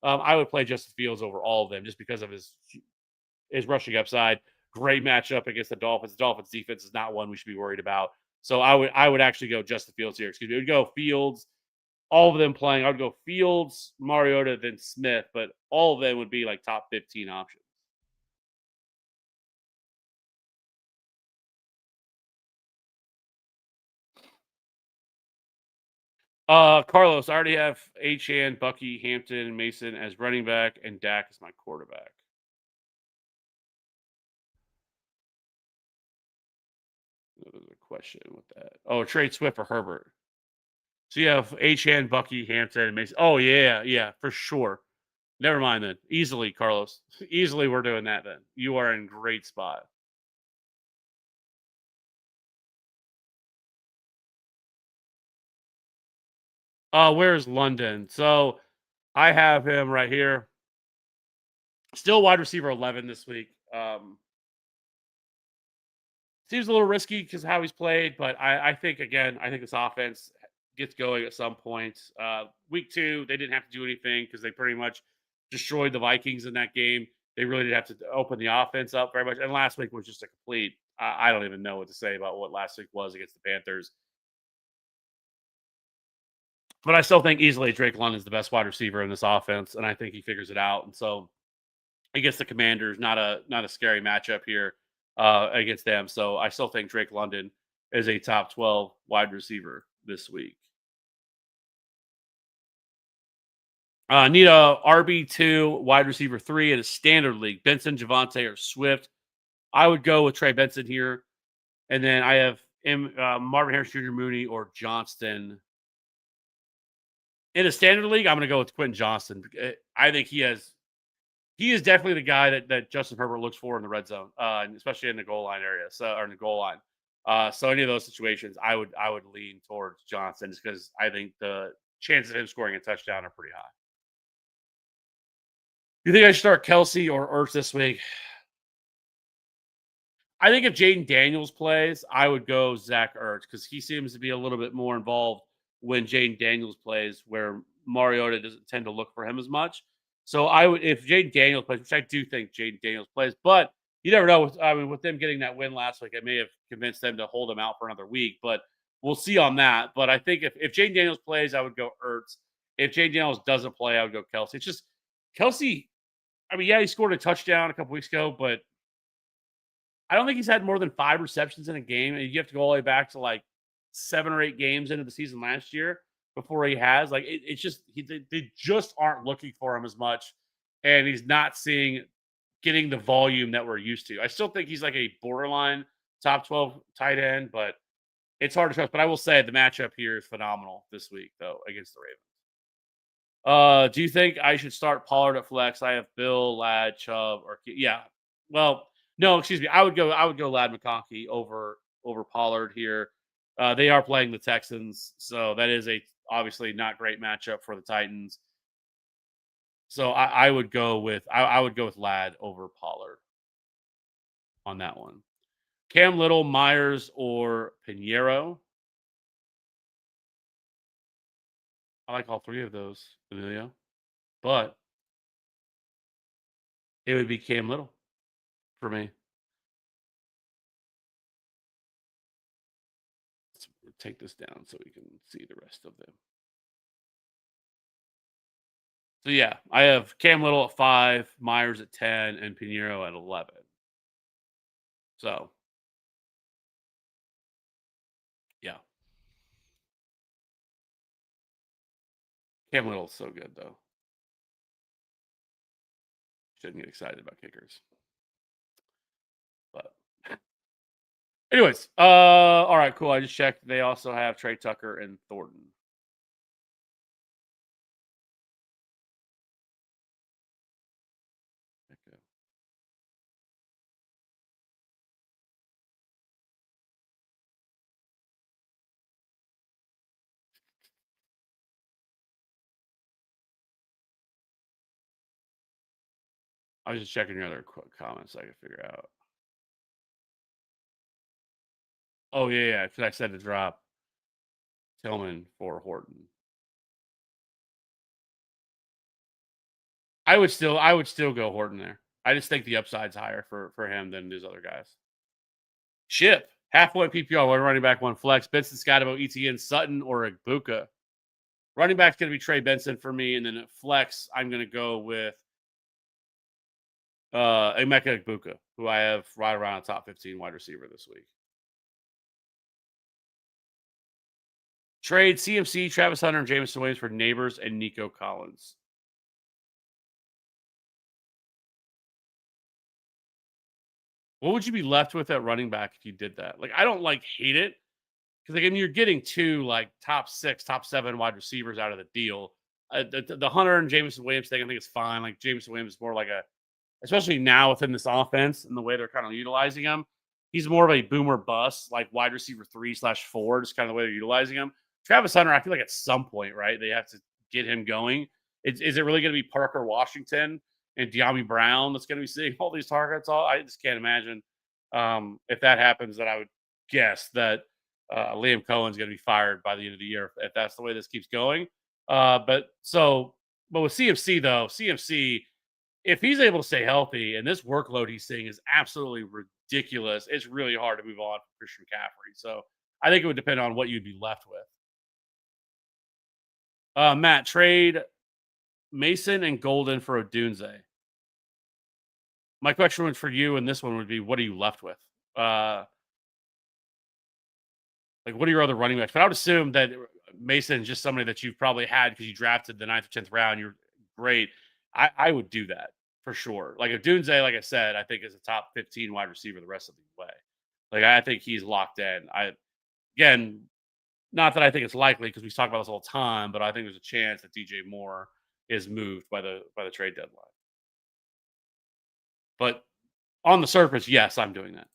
I would play Justin Fields over all of them just because of his rushing upside. Great matchup against the Dolphins. The Dolphins defense is not one we should be worried about. So I would actually go Justin Fields here. Excuse me. I would go Fields, all of them playing. I would go Fields, Mariota, then Smith, but all of them would be like top 15 options. Carlos, I already have Achane, Bucky, Hampton, and Mason as running back, and Dak as my quarterback. There's a question with that. Oh, trade Swift for Herbert. So you have Achane, Bucky, Hampton, and Mason. Oh yeah, for sure. Never mind then. Easily, Carlos. Easily, we're doing that then. You are in great spot. Where's London? So I have him right here. Still wide receiver 11 this week. Seems a little risky because how he's played, but I think again, I think this offense gets going at some point. Week 2, they didn't have to do anything because they pretty much destroyed the Vikings in that game. They really didn't have to open the offense up very much. And last week was just a complete. I don't even know what to say about what last week was against the Panthers. But I still think easily Drake London's the best wide receiver in this offense, and I think he figures it out. And so against the Commanders, not a scary matchup here against them. So I still think Drake London is a top 12 wide receiver this week. Need a RB2 wide receiver 3 in a standard league. Benson, Javante, or Swift. I would go with Trey Benson here. And then I have Marvin Harris Jr., Mooney, or Johnston. In a standard league, I'm going to go with Quentin Johnston. I think he is definitely the guy that Justin Herbert looks for in the red zone, especially in the goal line area, or in the goal line. So any of those situations, I would lean towards Johnson just because I think the chances of him scoring a touchdown are pretty high. You think I should start Kelsey or Ertz this week? I think if Jaden Daniels plays, I would go Zach Ertz because he seems to be a little bit more involved when Jaden Daniels plays, where Mariota doesn't tend to look for him as much. So I would, if Jaden Daniels plays, which I do think Jaden Daniels plays, but you never know. With them getting that win last week, I may have convinced them to hold him out for another week, but we'll see on that. But I think if Jaden Daniels plays, I would go Ertz. If Jaden Daniels doesn't play, I would go Kelsey. It's just Kelsey. I mean, yeah, he scored a touchdown a couple weeks ago, but I don't think he's had more than 5 receptions in a game. And you have to go all the way back to like 7 or 8 games into the season last year before he has. Like it's just they just aren't looking for him as much, and he's not getting the volume that we're used to. I still think he's like a borderline top 12 tight end, but it's hard to trust. But I will say the matchup here is phenomenal this week, though, against the Ravens. Do you think I should start Pollard at flex? I have Bill, Ladd, Chubb, or yeah. Well, no, excuse me. I would go Ladd McConkey over over Pollard here. They are playing the Texans, so that is a obviously not great matchup for the Titans. So I would go with I would go with Ladd over Pollard on that one. Cam Little, Myers, or Pinheiro. I like all three of those, Emilio, but it would be Cam Little for me. Let's take this down so we can see the rest of them. So yeah, I have Cam Little at 5, Myers at 10, and Pinheiro at 11. So yeah, Cam Little's so good though. Shouldn't get excited about kickers. But anyways, all right, cool. I just checked. They also have Trey Tucker and Thornton. Okay. I was just checking your other comments so I could figure out. Oh yeah, because I said to drop Tillman for Horton. I would still go Horton there. I just think the upside's higher for him than these other guys. Ship halfway PPR, one running back, one flex. Benson, Scotto, ETN, Sutton, or Ibuka. Running back's going to be Trey Benson for me, and then at flex, I'm going to go with Emeka Ibuka, who I have right around a top 15 wide receiver this week. Trade CMC, Travis Hunter, and Jameson Williams for Neighbors and Nico Collins. What would you be left with at running back if you did that? Like, I don't hate it because again, you're getting two top 6, top 7 wide receivers out of the deal. The Hunter and Jameson Williams thing, I think is fine. Like Jameson Williams is more like especially now within this offense and the way they're kind of utilizing him. He's more of a boomer bust, like wide receiver 3/4, just kind of the way they're utilizing him. Travis Hunter, I feel like at some point, right, they have to get him going. Is it really going to be Parker Washington and De'Ami Brown that's going to be seeing all these targets? I just can't imagine if that happens. That I would guess that Liam Cohen's going to be fired by the end of the year if that's the way this keeps going. But with CMC though, CMC, if he's able to stay healthy and this workload he's seeing is absolutely ridiculous, it's really hard to move on from Christian McCaffrey. So I think it would depend on what you'd be left with. Matt, trade Mason and Golden for Odunze. My question for you and this one would be, what are you left with? What are your other running backs? But I would assume that Mason is just somebody that you've probably had because you drafted the 9th or 10th round. You're great. I would do that for sure. Like if Dunze, like I said, I think is a top 15 wide receiver the rest of the way. Like I think he's locked in. Again, not that I think it's likely because we talk about this all the time, but I think there's a chance that DJ Moore is moved by the trade deadline. But on the surface, yes, I'm doing that.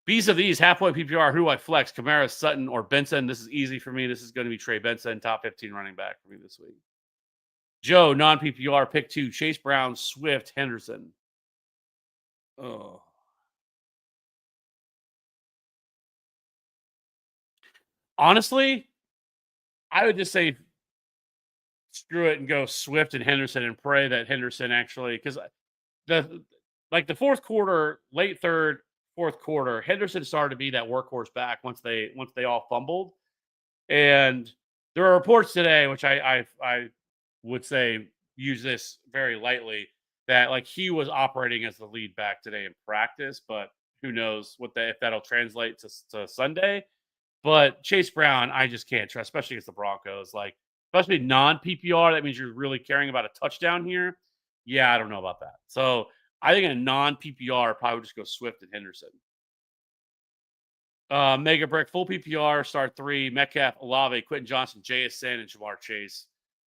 These of these halfway PPR, who do I flex? Kamara, Sutton, or Benson? This is easy for me. This is going to be Trey Benson, top 15 running back for me this week. Joe, non PPR, pick 2, Chase Brown, Swift, Henderson. Oh. Honestly, I would just say screw it and go Swift and Henderson and pray that Henderson actually, because the fourth quarter, late third, fourth quarter, Henderson started to be that workhorse back once they all fumbled. And there are reports today, which I would say use this very lightly, that he was operating as the lead back today in practice, but who knows if that'll translate to Sunday. But Chase Brown, I just can't trust, especially against the Broncos. Especially non PPR, that means you're really caring about a touchdown here. Yeah, I don't know about that. So I think in a non PPR, probably would just go Swift and Henderson. Mega Brick, full PPR, start 3, Metcalf, Olave, Quentin Johnson, JSN, and Jamar Chase.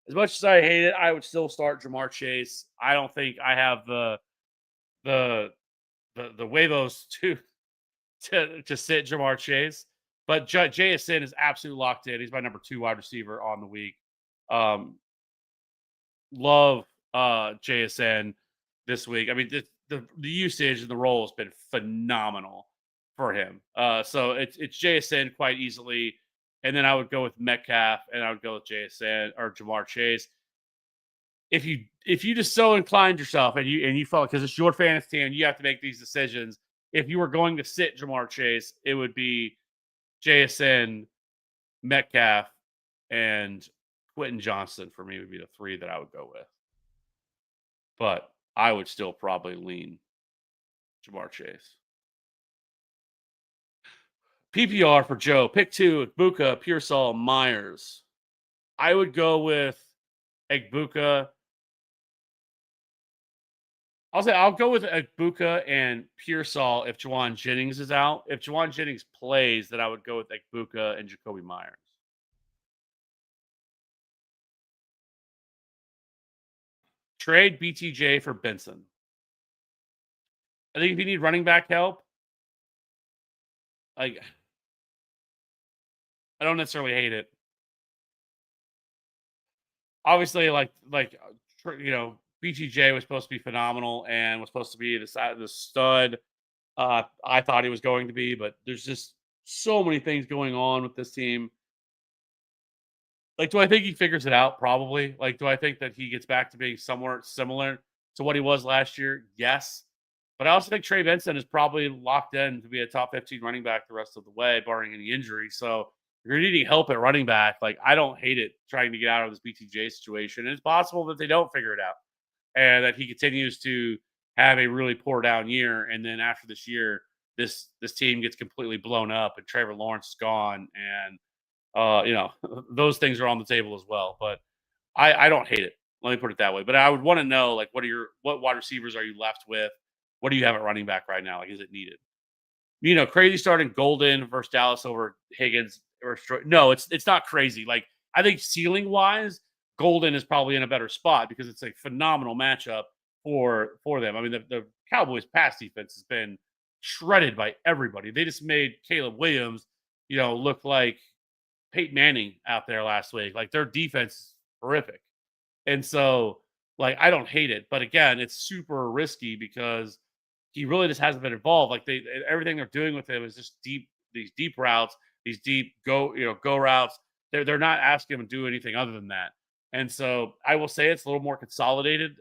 As much as I hate it, I would still start Jamar Chase. I don't think I have the way those two to sit Jamar Chase. But JSN is absolutely locked in. He's my number 2 wide receiver on the week. Um, love JSN this week. I mean, the usage and the role has been phenomenal for him. So it's JSN quite easily, and then I would go with Metcalf, and I would go with JSN or Jamar Chase. If you just so inclined yourself and you felt because it's your fantasy and you have to make these decisions. If you were going to sit Jamar Chase, it would be JSN, Metcalf, and Quentin Johnston for me would be the 3 that I would go with. But I would still probably lean Jamar Chase. PPR for Joe. Pick 2, Igbuka, Pearsall, Myers. I would go with Igbuka. I'll go with Igbuka and Pearsall if Juwan Jennings is out. If Juwan Jennings plays, then I would go with Igbuka and Jacoby Myers. Trade BTJ for Benson. I think if you need running back help, like I don't necessarily hate it. Obviously, BTJ was supposed to be phenomenal and was supposed to be the stud. I thought he was going to be, but there's just so many things going on with this team. Like, do I think he figures it out? Probably. Like, do I think that he gets back to being somewhere similar to what he was last year? Yes. But I also think Trey Benson is probably locked in to be a top 15 running back the rest of the way, barring any injury. So if you're needing help at running back, like, I don't hate it trying to get out of this BTJ situation. And it's possible that they don't figure it out and that he continues to have a really poor down year. And then after this year, this team gets completely blown up and Trevor Lawrence is gone and those things are on the table as well. But I don't hate it. Let me put it that way. But I would want to know, like, what wide receivers are you left with? What do you have at running back right now? Like, is it needed? Crazy starting Golden versus Dallas over Higgins. No, it's not crazy. Like, I think ceiling wise, Golden is probably in a better spot because it's a phenomenal matchup for them. I mean, the Cowboys' pass defense has been shredded by everybody. They just made Caleb Williams, look like Peyton Manning out there last week. Like, their defense is horrific. And so, like, I don't hate it. But again, it's super risky because he really just hasn't been involved. Like, everything they're doing with him is just these deep routes, these deep go routes. They're not asking him to do anything other than that. And so I will say it's a little more consolidated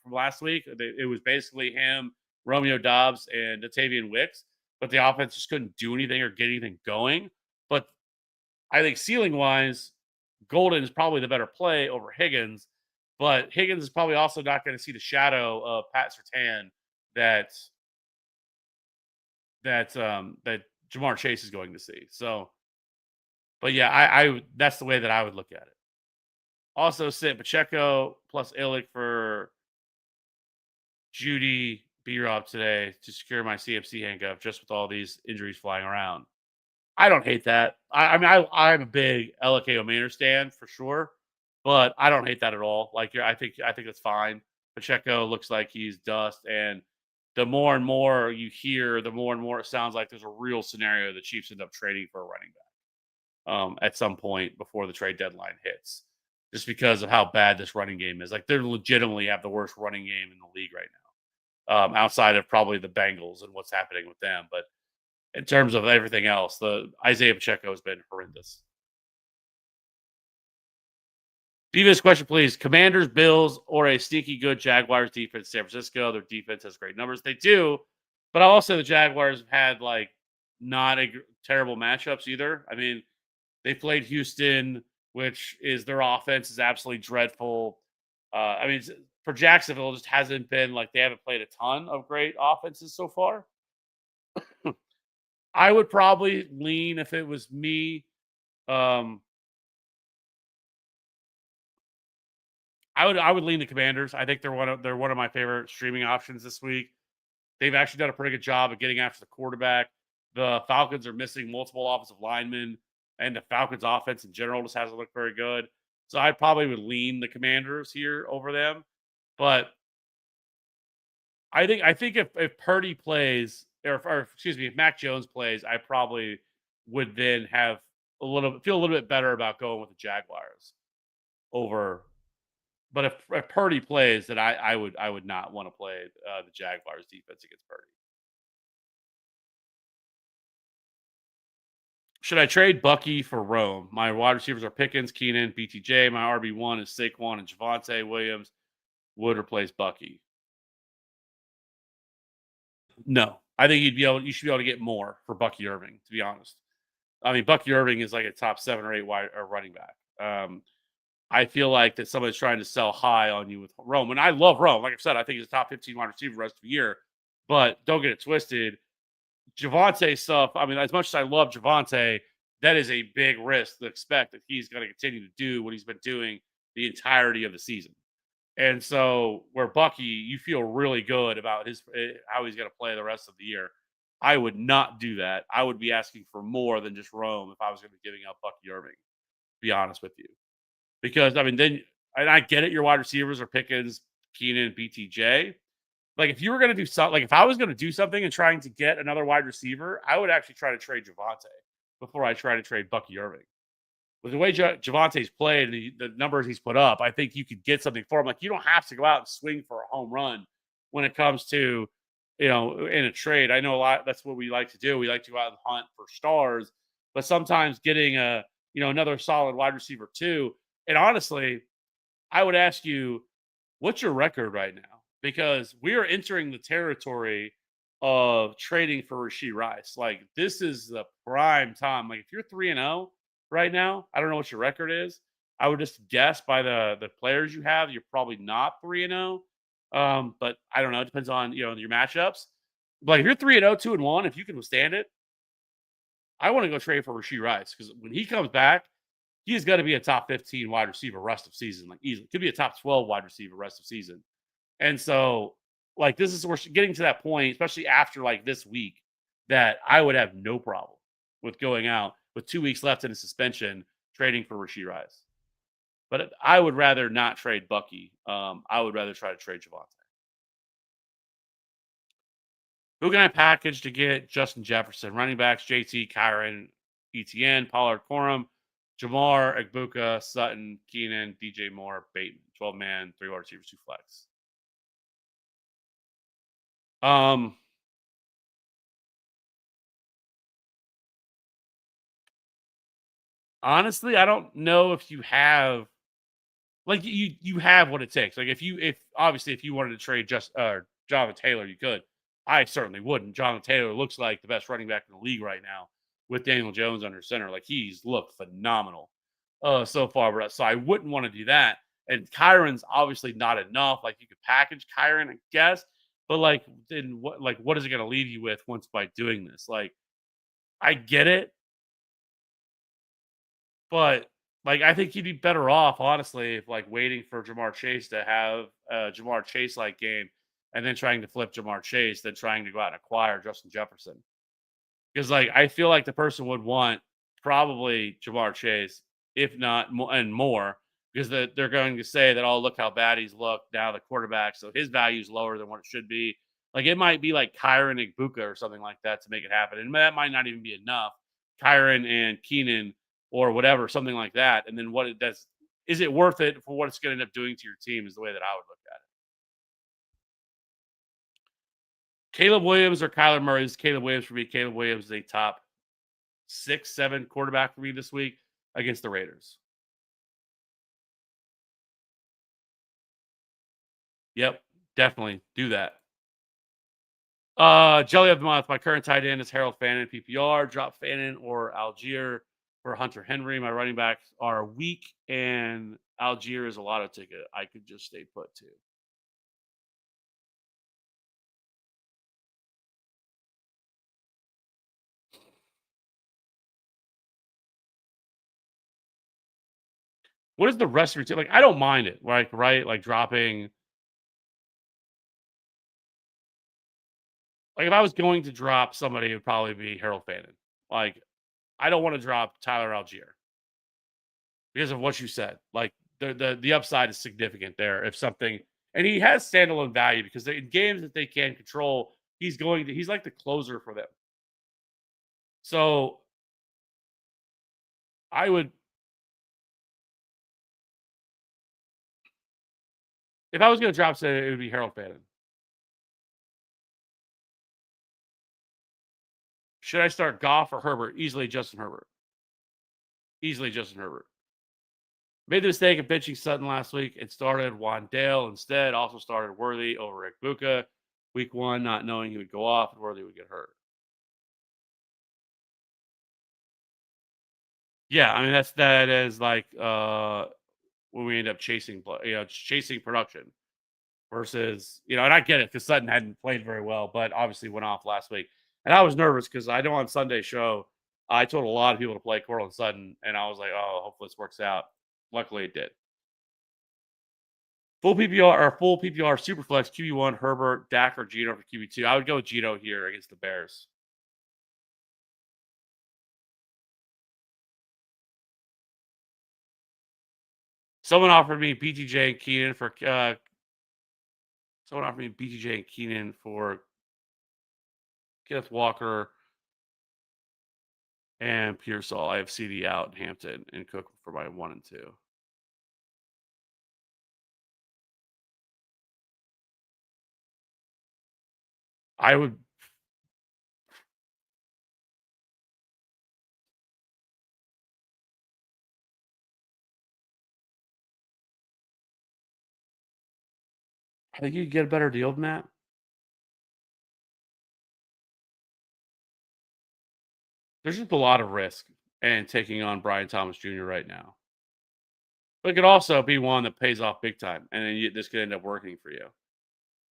from last week. It was basically him, Romeo Doubs, and Natavian Wicks, but the offense just couldn't do anything or get anything going. But I think ceiling wise, Golden is probably the better play over Higgins, but Higgins is probably also not going to see the shadow of Pat Surtain that Jamar Chase is going to see. So, but yeah, I that's the way that I would look at it. Also, sit Pacheco plus Illick for Judy B-Rob today to secure my CMC handcuff just with all these injuries flying around. I don't hate that. I'm a big LKO Manor stan for sure, but I don't hate that at all. Like, I think that's fine. Pacheco looks like he's dust, and the more and more you hear, the more and more it sounds like there's a real scenario the Chiefs end up trading for a running back at some point before the trade deadline hits, just because of how bad this running game is. Like, they legitimately have the worst running game in the league right now, outside of probably the Bengals and what's happening with them, but in terms of everything else, the Isaiah Pacheco has been horrendous. Divas question, please. Commanders, Bills, or a sneaky good Jaguars defense? San Francisco, their defense has great numbers. They do, but I'll also the Jaguars have had like not a terrible matchups either. I mean, they played Houston, which is their offense is absolutely dreadful. I mean, for Jacksonville, it just hasn't been like they haven't played a ton of great offenses so far. I would probably lean if it was me. I would lean the Commanders. I think they're one of my favorite streaming options this week. They've actually done a pretty good job of getting after the quarterback. The Falcons are missing multiple offensive linemen, and the Falcons' offense in general just hasn't looked very good. So I probably would lean the Commanders here over them. But I think if Purdy plays, or excuse me, if Mac Jones plays, I probably would then have feel a little bit better about going with the Jaguars over. But if Purdy plays, then I would not want to play the Jaguars defense against Purdy. Should I trade Bucky for Rome? My wide receivers are Pickens, Keenan, BTJ. My RB1 is Saquon and Javonte Williams. Would replace Bucky. No, I think you should be able to get more for Bucky Irving. To be honest, I mean Bucky Irving is like a top 7 or 8 wide or running back. I feel like that somebody's trying to sell high on you with Rome, and I love Rome. Like I said, I think he's a top 15 wide receiver the rest of the year. But don't get it twisted. Javonte stuff. I mean, as much as I love Javonte, that is a big risk to expect that he's going to continue to do what he's been doing the entirety of the season. And so, where Bucky, you feel really good about how he's going to play the rest of the year. I would not do that. I would be asking for more than just Rome if I was going to be giving up Bucky Irving. To be honest with you, because I mean, then and I get it. Your wide receivers are Pickens, Keenan, BTJ. Like if you were going to do something, like if I was going to do something and trying to get another wide receiver, I would actually try to trade Javonte before I try to trade Bucky Irving. With the way Javante's played and the numbers he's put up, I think you could get something for him. Like you don't have to go out and swing for a home run when it comes to, in a trade. I know a lot. That's what we like to do. We like to go out and hunt for stars, but sometimes getting another solid wide receiver too. And honestly, I would ask you, what's your record right now? Because we are entering the territory of trading for Rashee Rice. Like this is the prime time. Like if you're 3-0 right now, I don't know what your record is. I would just guess by the players you have, you're probably not 3-0. But I don't know. It depends on your matchups. Like if you're 3-0, 2-1, if you can withstand it, I want to go trade for Rashee Rice because when he comes back, he's got to be a top 15 wide receiver rest of season, like easily. Could be a top 12 wide receiver rest of season. And so, like, we're getting to that point, especially after like this week, that I would have no problem with going out with 2 weeks left in a suspension, trading for Rashee Rice. But I would rather not trade Bucky. I would rather try to trade Javonte. Who can I package to get Justin Jefferson? Running backs, JT, Kyron, ETN, Pollard, Corum, Jamar, Egbuka, Sutton, Keenan, DJ Moore, Bateman. 12-man, 3 wide receivers, 2 flex. Honestly, I don't know if you have like you have what it takes. Like if obviously if you wanted to trade Jonathan Taylor, you could. I certainly wouldn't. Jonathan Taylor looks like the best running back in the league right now with Daniel Jones under center. Like he's looked phenomenal so far. So I wouldn't want to do that. And Kyron's obviously not enough. Like you could package Kyron, I guess, but like then what is it going to leave you with once by doing this? Like I get it, but like I think you'd be better off, honestly, if like waiting for Jamar Chase to have a Jamar Chase like game and then trying to flip Jamar Chase than trying to go out and acquire Justin Jefferson. Because like I feel like the person would want probably Jamar Chase, if not more, because they're going to say that, oh, look how bad he's looked now, the quarterback, so his value is lower than what it should be. Like it might be like Kyron Egbuka or something like that to make it happen, and that might not even be enough. Kyron and Keenan or whatever, something like that, and then what it does, is it worth it for what it's going to end up doing to your team? Is the way that I would look at it. Caleb Williams or Kyler Murray? This is Caleb Williams for me. Caleb Williams is a top 6, 7 quarterback for me this week against the Raiders. Yep, definitely do that. Jelly of the month. My current tight end is Harold Fannin, PPR. Drop Fannin or Algier for Hunter Henry. My running backs are weak, and Algier is a lotto ticket. I could just stay put too. What is the rest of your team? Like, I don't mind it, right? Like dropping. Like if I was going to drop somebody, it would probably be Harold Fannin. Like, I don't want to drop Tyler Algier because of what you said. Like the upside is significant there. If something, and he has standalone value because in games that they can control, he's like the closer for them. So I would, if I was going to drop say it would be Harold Fannin. Should I start Goff or Herbert? Easily Justin Herbert. Easily Justin Herbert. Made the mistake of pitching Sutton last week and started Wandale instead. Also started Worthy over Buka week 1, not knowing he would go off and Worthy would get hurt. Yeah, I mean that is like when we end up chasing chasing production versus, and I get it because Sutton hadn't played very well, but obviously went off last week. And I was nervous because I know on Sunday's show, I told a lot of people to play Cortland Sutton, and I was like, oh, hopefully this works out. Luckily it did. Full PPR or full PPR Superflex QB1 Herbert, Dak or Gino for QB2. I would go with Gino here against the Bears. Someone offered me BTJ and Keenan for someone offered me BTJ and Keenan for Kenneth Walker and Pearsall. I have CD out in Hampton and Cook for my 1 and 2. I would. I think you could get a better deal than that. There's just a lot of risk and taking on Brian Thomas Jr. right now. But it could also be one that pays off big time, and then this could end up working for you.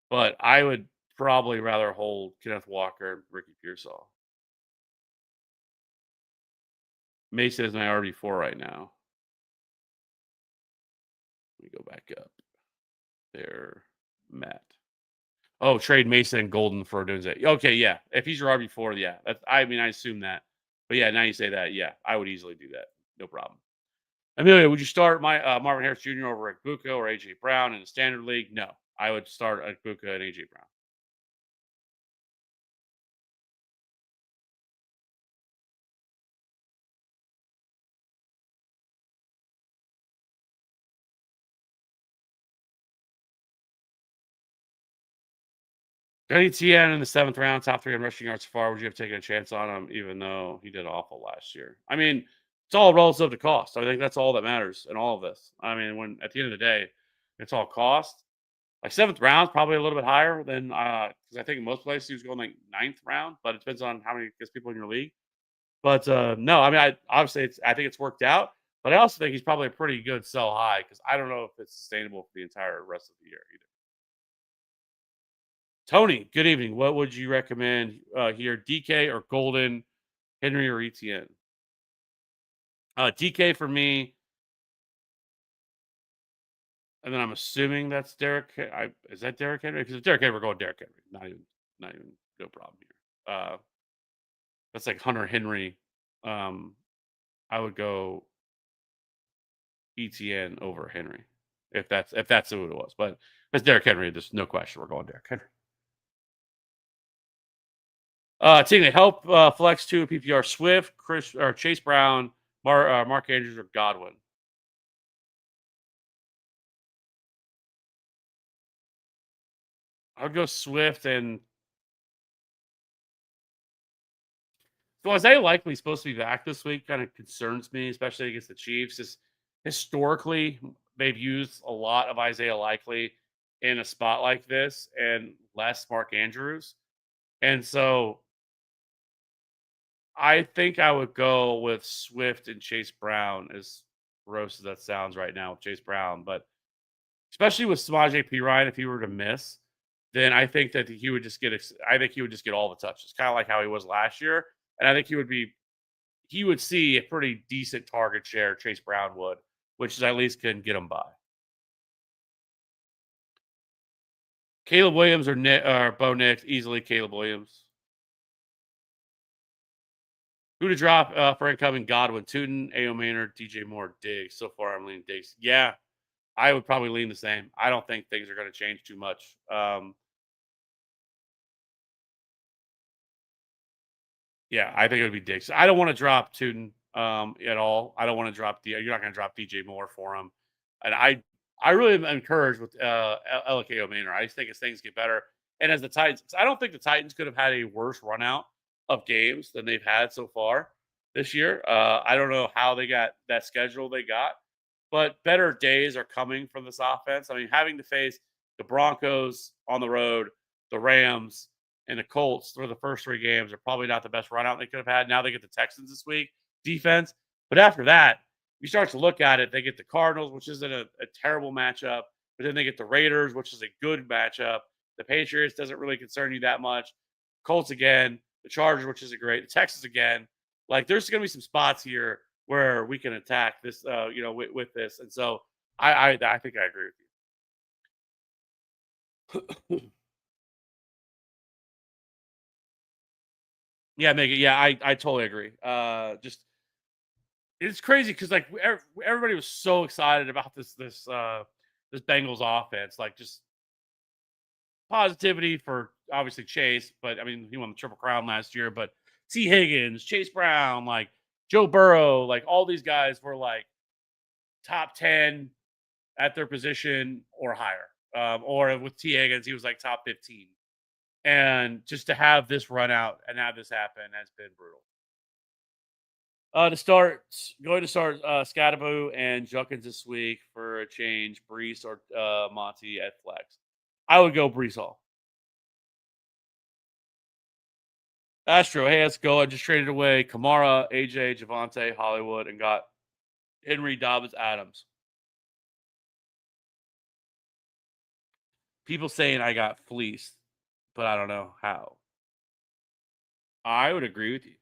But I would probably rather hold Kenneth Walker and Ricky Pearsall. Mason is my RB4 right now. Let me go back up. There, Matt. Oh, trade Mason and Golden for Dunze. Okay, yeah. If he's your RB4, yeah. I mean, I assume that. But yeah, now you say that, yeah, I would easily do that. No problem. Amelia, would you start my Marvin Harris Jr. over at Buka or AJ Brown in the standard league? No, I would start at Buka and AJ Brown. ETN in the 7th round, top 3 on rushing yards so far. Would you have taken a chance on him, even though he did awful last year? I mean, it's all relative to cost. I think that's all that matters in all of this. I mean, when at the end of the day, it's all cost. Like 7th round, probably a little bit higher than because I think in most places he was going like 9th round, but it depends on how many people in your league. But no, I mean, I think it's worked out, but I also think he's probably a pretty good sell high because I don't know if it's sustainable for the entire rest of the year either. Tony, good evening. What would you recommend here? DK or Golden, Henry or ETN? DK for me, and then I'm assuming that's Derek. Is that Derek Henry? Because if Derek Henry, we're going Derek Henry. Not even no problem here. That's like Hunter Henry. I would go ETN over Henry if that's who it was. But if it's Derek Henry, there's no question we're going Derek Henry. Taking a help flex to PPR Swift, Chris or Chase Brown, Mark Andrews or Godwin. I'll go Swift and so Isaiah Likely supposed to be back this week. Kind of concerns me, especially against the Chiefs. Just historically, they've used a lot of Isaiah Likely in a spot like this and less Mark Andrews. And so I think I would go with Swift and Chase Brown, as gross as that sounds right now with Chase Brown. But especially with Samaje Perine, if he were to miss, then I think that he would just get. I think he would just get all the touches, kind of like how he was last year. And I think he would see a pretty decent target share. Chase Brown would, which is at least can get him by. Caleb Williams or Bo Nix, easily Caleb Williams. Who to drop for incoming? Godwin, Tootin, A.O. Maynard, DJ Moore, Diggs. So far, I'm leaning Diggs. Yeah, I would probably lean the same. I don't think things are going to change too much. Yeah, I think it would be Diggs. I don't want to drop Tootin at all. I don't want to drop you're not going to drop DJ Moore for him. And I really am encouraged with LKO Manor. I just think as things get better. And as the Titans, I don't think the Titans could have had a worse run out of games than they've had so far this year. I don't know how they got that schedule they got, but better days are coming from this offense. I mean, having to face the Broncos on the road, the Rams, and the Colts for the first three games are probably not the best run out they could have had. Now they get the Texans this week, defense. But after that, you start to look at it, they get the Cardinals, which isn't a terrible matchup, but then they get the Raiders, which is a good matchup. The Patriots doesn't really concern you that much. Colts again, the Chargers, which isn't great, the Texans again. Like there's going to be some spots here where we can attack this, with this. And so I think I agree with you. Yeah, Megan. Yeah, I totally agree. Just it's crazy because like everybody was so excited about this Bengals offense, like just positivity for obviously Chase, but I mean he won the Triple Crown last year, but T Higgins, Chase Brown, like Joe Burrow, like all these guys were like top 10 at their position or higher. Or with T Higgins, he was like top 15. And just to have this run out and have this happen has been brutal. To start, going to start Scadaboo and Junkins this week for a change. Brees or Monty at flex. I would go Brees Hall. Astro, hey, let's go. I just traded away Kamara, AJ, Javante, Hollywood, and got Henry, Dobbins, Adams. People saying I got fleeced, but I don't know how. I would agree with you.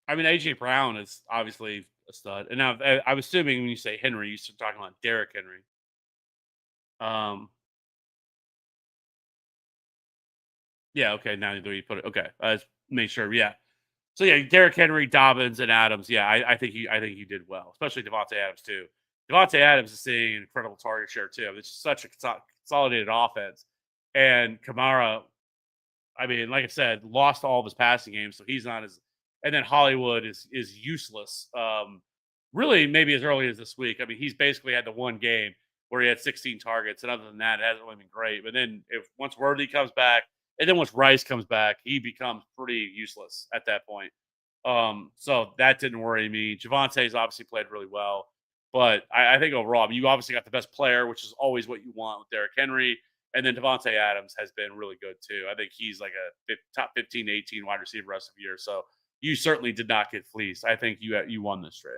I mean, AJ Brown is obviously a stud, and now I'm assuming when you say Henry, you're talking about Derrick Henry. Um, yeah, okay. Now that you put it, okay. Just make sure. Yeah. So yeah, Derrick Henry, Dobbins, and Adams. Yeah, I think you did well, especially Devontae Adams too. Devontae Adams is seeing incredible target share too. It's such a consolidated offense, and Kamara, I mean, like I said, lost all of his passing games, so he's not as. And then Hollywood is useless. Really, maybe as early as this week. I mean, he's basically had the one game where he had 16 targets, and other than that, it hasn't really been great. But then if once Worthy comes back, and then once Rice comes back, he becomes pretty useless at that point. So that didn't worry me. Javante's obviously played really well, but I think overall, I mean, you obviously got the best player, which is always what you want with Derrick Henry. And then Devontae Adams has been really good too. I think he's like a top 15 to 18 wide receiver rest of the year. So you certainly did not get fleeced. I think you won this trade.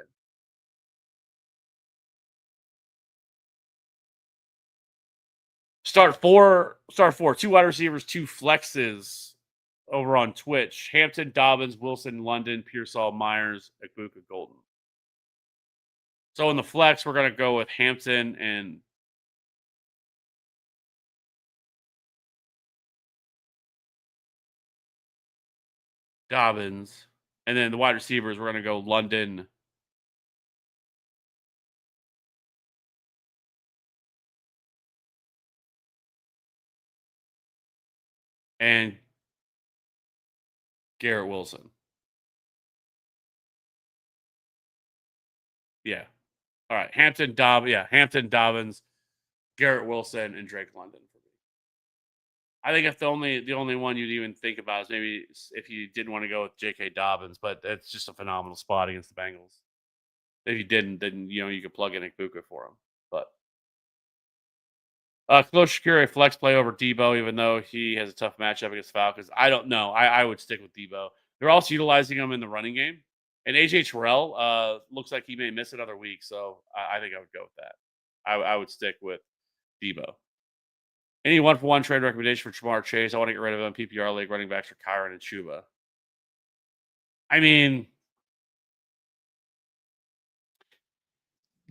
Start four, two wide receivers, two flexes over on Twitch. Hampton, Dobbins, Wilson, London, Pearsall, Myers, Agbuka, Golden. So in the flex, we're gonna go with Hampton and Dobbins. And then the wide receivers, we're gonna go London. And Garrett Wilson. Yeah. All right. Hampton, Dobbins, Garrett Wilson, and Drake London for me. I think if the only one you'd even think about is maybe if you didn't want to go with J.K. Dobbins, but it's just a phenomenal spot against the Bengals. If you didn't, then you could plug in Ibuka for him. But Khalil Shakir, a flex play over Debo, even though he has a tough matchup against Falcons. I don't know. I would stick with Debo. They're also utilizing him in the running game. And AJ Terrell looks like he may miss another week, so I think I would go with that. I would stick with Debo. Any one-for-one trade recommendation for Jamar Chase? I want to get rid of him. PPR league running backs for Kyron and Chuba. I mean,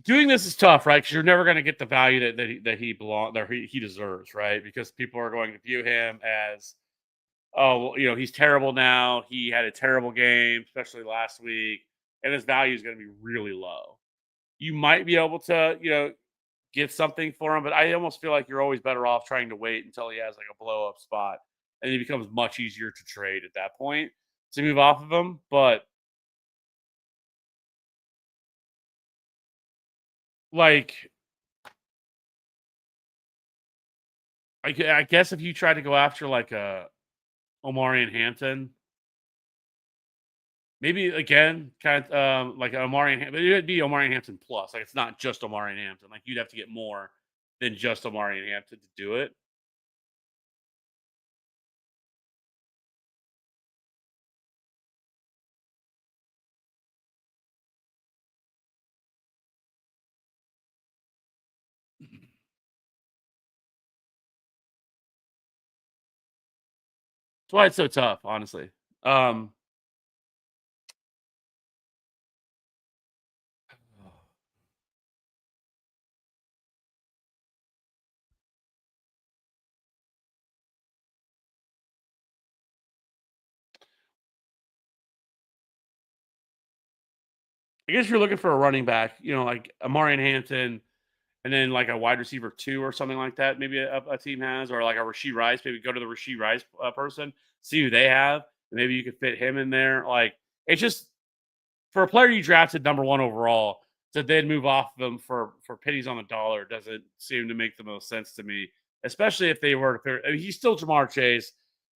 doing this is tough, right? Because you're never going to get the value that he deserves, right? Because people are going to view him as, oh, well, he's terrible now. He had a terrible game, especially last week, and his value is going to be really low. You might be able to, get something for him, but I almost feel like you're always better off trying to wait until he has like a blow up spot, and it becomes much easier to trade at that point. to move off of him, but like I guess if you try to go after like a Omari and Hampton, maybe again, kind of like Omari and Hampton, it'd be Omari and Hampton plus. Like it's not just Omari and Hampton. Like you'd have to get more than just Omari and Hampton to do it. That's why it's so tough, honestly. Um, I guess you're looking for a running back, like Amari and Hampton, and then like a wide receiver two or something like that. Maybe a team has, or like a Rasheed Rice. Maybe go to the Rasheed Rice person, see who they have, and maybe you could fit him in there. Like it's just for a player you drafted number one overall to then move off of them for pennies on the dollar doesn't seem to make the most sense to me. Especially if they were, I mean, he's still Jamar Chase,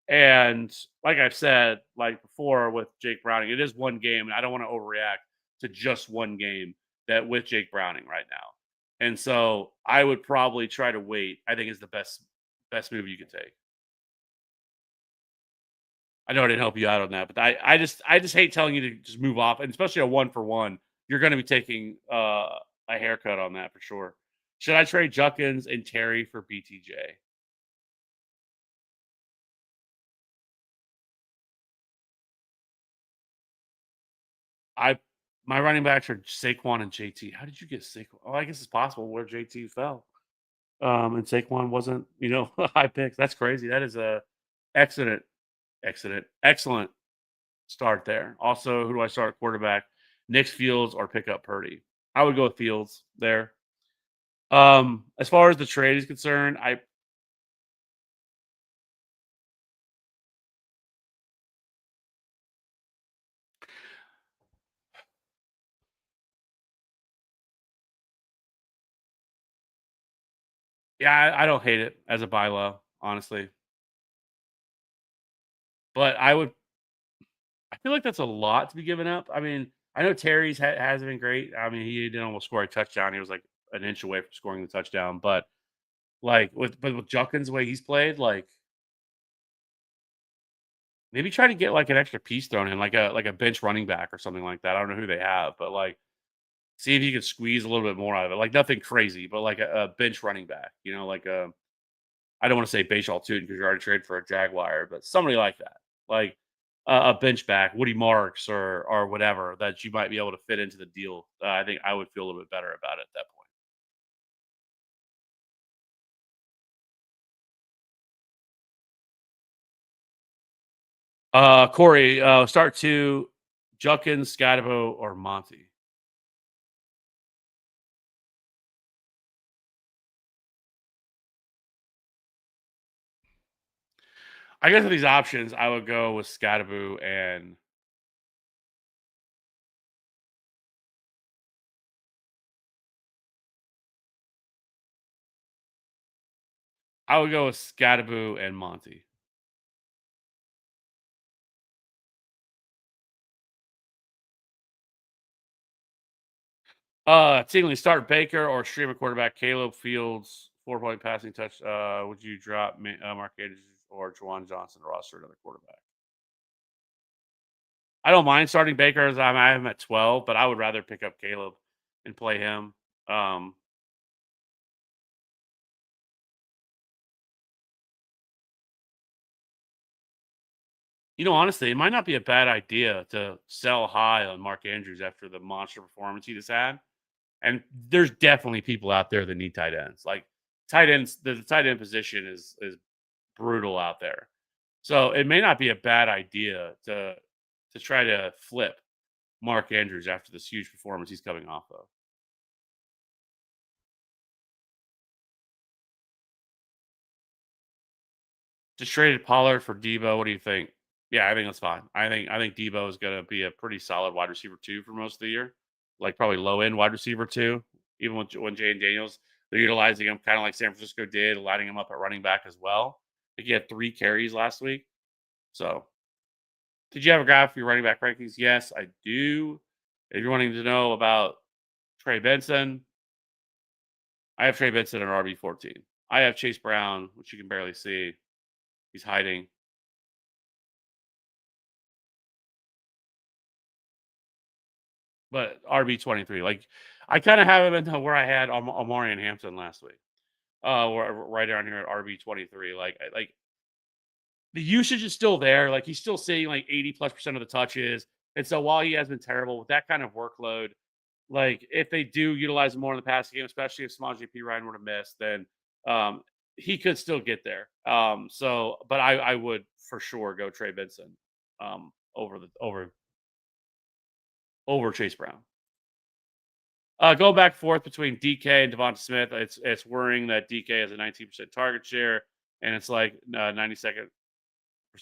and like I've said, like before with Jake Browning, it is one game, and I don't want to overreact to just one game that with Jake Browning right now. And so I would probably try to wait. I think is the best move you can take. I know I didn't help you out on that, but I just hate telling you to just move off, and especially a one for one. You're going to be taking a haircut on that for sure. Should I trade Juckins and Terry for BTJ? I my running backs are Saquon and JT. How did you get Saquon? Oh, I guess it's possible where JT fell. And Saquon wasn't, a high pick. That's crazy. That is a excellent, excellent start there. Also, who do I start at quarterback? Nick Fields or pick up Purdy? I would go with Fields there. As far as the trade is concerned, yeah, I don't hate it as a buy low, honestly. But I feel like that's a lot to be given up. I mean, I know Terry's hasn't been great. I mean, he didn't almost score a touchdown. He was like an inch away from scoring the touchdown. But like with Junkins the way he's played, like maybe try to get like an extra piece thrown in, like a bench running back or something like that. I don't know who they have, but like see if you can squeeze a little bit more out of it. Like nothing crazy, but like a bench running back. Like a I don't want to say Bashaw Tootin because you're already traded for a Jaguar, but somebody like that, like a bench back, Woody Marks or whatever that you might be able to fit into the deal. I think I would feel a little bit better about it at that point. Corey, start to Juckins, Scadabo, or Monty. I guess with these options, I would go with Scadaboo and I would go with Scadaboo and Monty. Seemingly start Baker or stream a quarterback. Caleb Fields, 4 point passing touch. Would you drop Mark Andrews or Jawan Johnson to roster another quarterback? I don't mind starting Baker as I have him at 12, but I would rather pick up Caleb and play him. Um, Honestly, it might not be a bad idea to sell high on Mark Andrews after the monster performance he just had. And there's definitely people out there that need tight ends. Like tight ends, the tight end position is brutal out there. So it may not be a bad idea to try to flip Mark Andrews after this huge performance he's coming off of. Just traded Pollard for Debo. What do you think? Yeah, I think that's fine. I think Debo is gonna be a pretty solid wide receiver 2 for most of the year, like, probably low end wide receiver 2, even when Jayden Daniels, they're utilizing him kinda like San Francisco did, lining him up at running back as well. I think he had 3 carries last week. So, did you have a graph for your running back rankings? Yes, I do. If you're wanting to know about Trey Benson, I have Trey Benson at RB14. I have Chase Brown, which you can barely see. He's hiding, but RB23. Like, I kind of have him in where I had Amari and Hampton last week. Right down here at RB23. Like the usage is still there. Like he's still seeing like 80+% of the touches. And so while he has been terrible with that kind of workload, like if they do utilize him more in the passing game, especially if Small JP Ryan were to miss, then um, he could still get there. But I would for sure go Trey Benson over Chase Brown. Going back and forth between DK and Devonta Smith, it's worrying that DK has a 19% target share, and it's like 92nd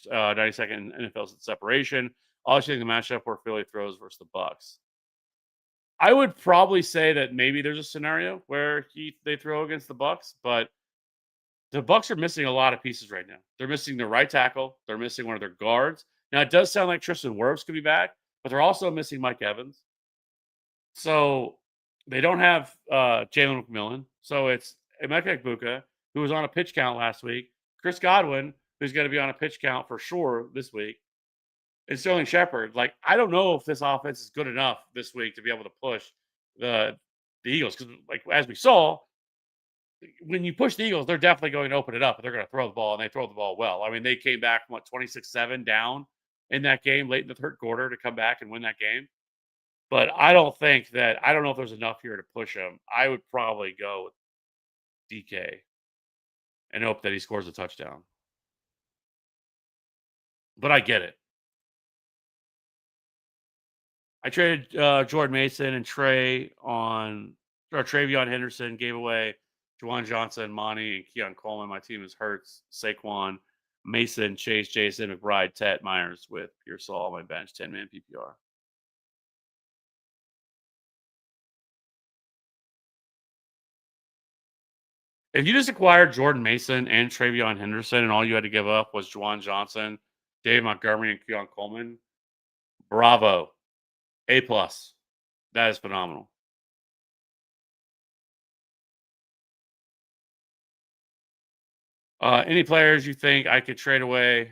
NFL separation. Also, the matchup where Philly throws versus the Bucks. I would probably say that maybe there's a scenario where they throw against the Bucks, but the Bucks are missing a lot of pieces right now. They're missing their right tackle. They're missing one of their guards. Now it does sound like Tristan Wirfs could be back, but they're also missing Mike Evans. So they don't have Jalen McMillan. So it's Emeka Egbuka, who was on a pitch count last week, Chris Godwin, who's going to be on a pitch count for sure this week, and Sterling Shepard. Like, I don't know if this offense is good enough this week to be able to push the the Eagles. Because, like, as we saw, when you push the Eagles, they're definitely going to open it up. They're going to throw the ball, and they throw the ball well. I mean, they came back, 26-7 down in that game late in the third quarter to come back and win that game. But I don't know if there's enough here to push him. I would probably go with DK and hope that he scores a touchdown. But I get it. I traded Jordan Mason and Travion Henderson, gave away Juwan Johnson, Monty, and Keon Coleman. My team is Hurts, Saquon, Mason, Chase, Jason, McBride, Tet, Myers with Pearsall on my bench, 10-man PPR. If you just acquired Jordan Mason and Travion Henderson and all you had to give up was Juwan Johnson, Dave Montgomery, and Keon Coleman, bravo. A plus. That is phenomenal. Any players you think I could trade away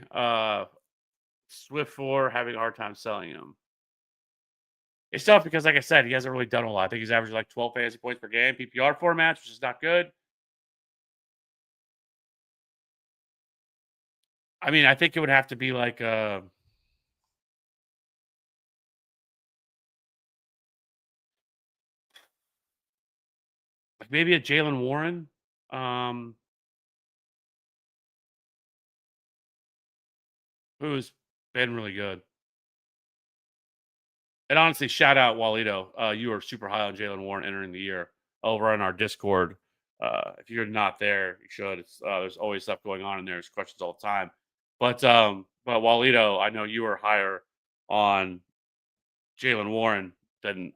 Swift for, having a hard time selling him? It's tough because, like I said, he hasn't really done a lot. I think he's averaging like 12 fantasy points per game, PPR formats, which is not good. I mean, I think it would have to be like maybe a Jalen Warren, um, who's been really good. And honestly, shout out Walito. You are super high on Jalen Warren entering the year over on our Discord. If you're not there, you should. There's always stuff going on in there. There's questions all the time. But Walito, I know you are higher on Jalen Warren than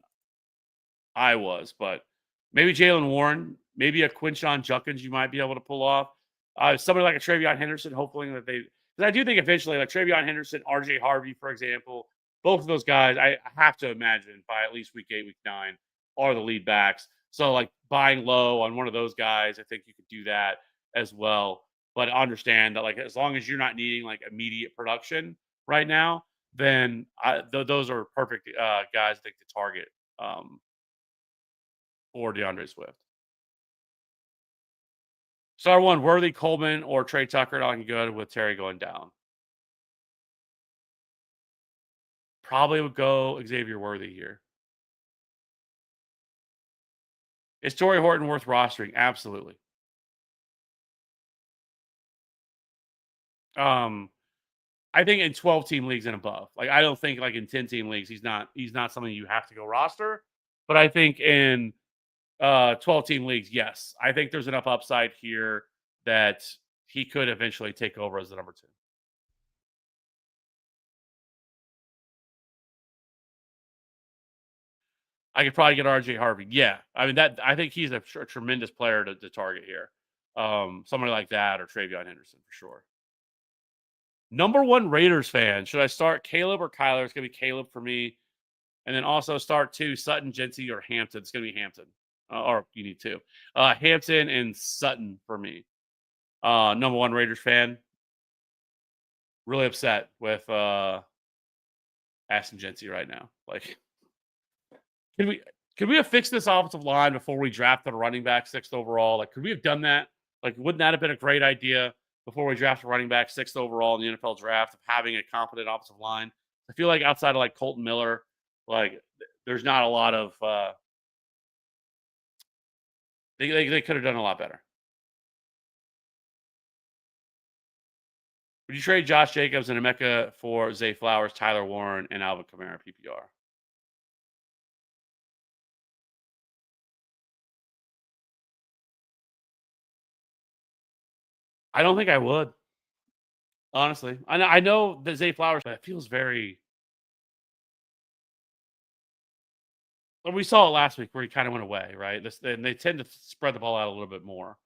I was, but maybe Jalen Warren, maybe a Quinshon Judkins you might be able to pull off. Somebody like a Travion Henderson, hopefully that they, because I do think eventually, like Travion Henderson, RJ Harvey, for example, both of those guys, I have to imagine by at least week 8, week 9, are the lead backs. So, like, buying low on one of those guys, I think you could do that as well. But understand that, like, as long as you're not needing like immediate production right now, then those are perfect guys I think to target. Or DeAndre Swift. Star one, Worthy, Coleman, or Trey Tucker. All good with Terry going down. Probably would go Xavier Worthy here. Is Torrey Horton worth rostering? Absolutely. Um, I think in 12-team leagues and above. Like, I don't think like in 10-team leagues he's not something you have to go roster. But I think in 12-team leagues, yes. I think there's enough upside here that he could eventually take over as the number 2. I could probably get RJ Harvey. Yeah. I mean, I think he's a tremendous player to target here. Somebody like that or Travion Henderson for sure. Number one Raiders fan. Should I start Caleb or Kyler? It's gonna be Caleb for me. And then also start two, Sutton, Jency, or Hampton. It's gonna be Hampton. Or you need two. Hampton and Sutton for me. Number one Raiders fan. Really upset with Ashton Jency right now. Like, can we could we have fixed this offensive line before we drafted a running back 6th overall? Like, could we have done that? Like, wouldn't that have been a great idea before we draft a running back 6th overall in the NFL draft of having a competent offensive line? I feel like outside of like Colton Miller, like there's not a lot of they could have done a lot better. Would you trade Josh Jacobs and Emeka for Zay Flowers, Tyler Warren, and Alvin Kamara PPR? I don't think I would, honestly. I know that Zay Flowers, but it feels very. Well, we saw it last week where he kind of went away, right? And they tend to spread the ball out a little bit more,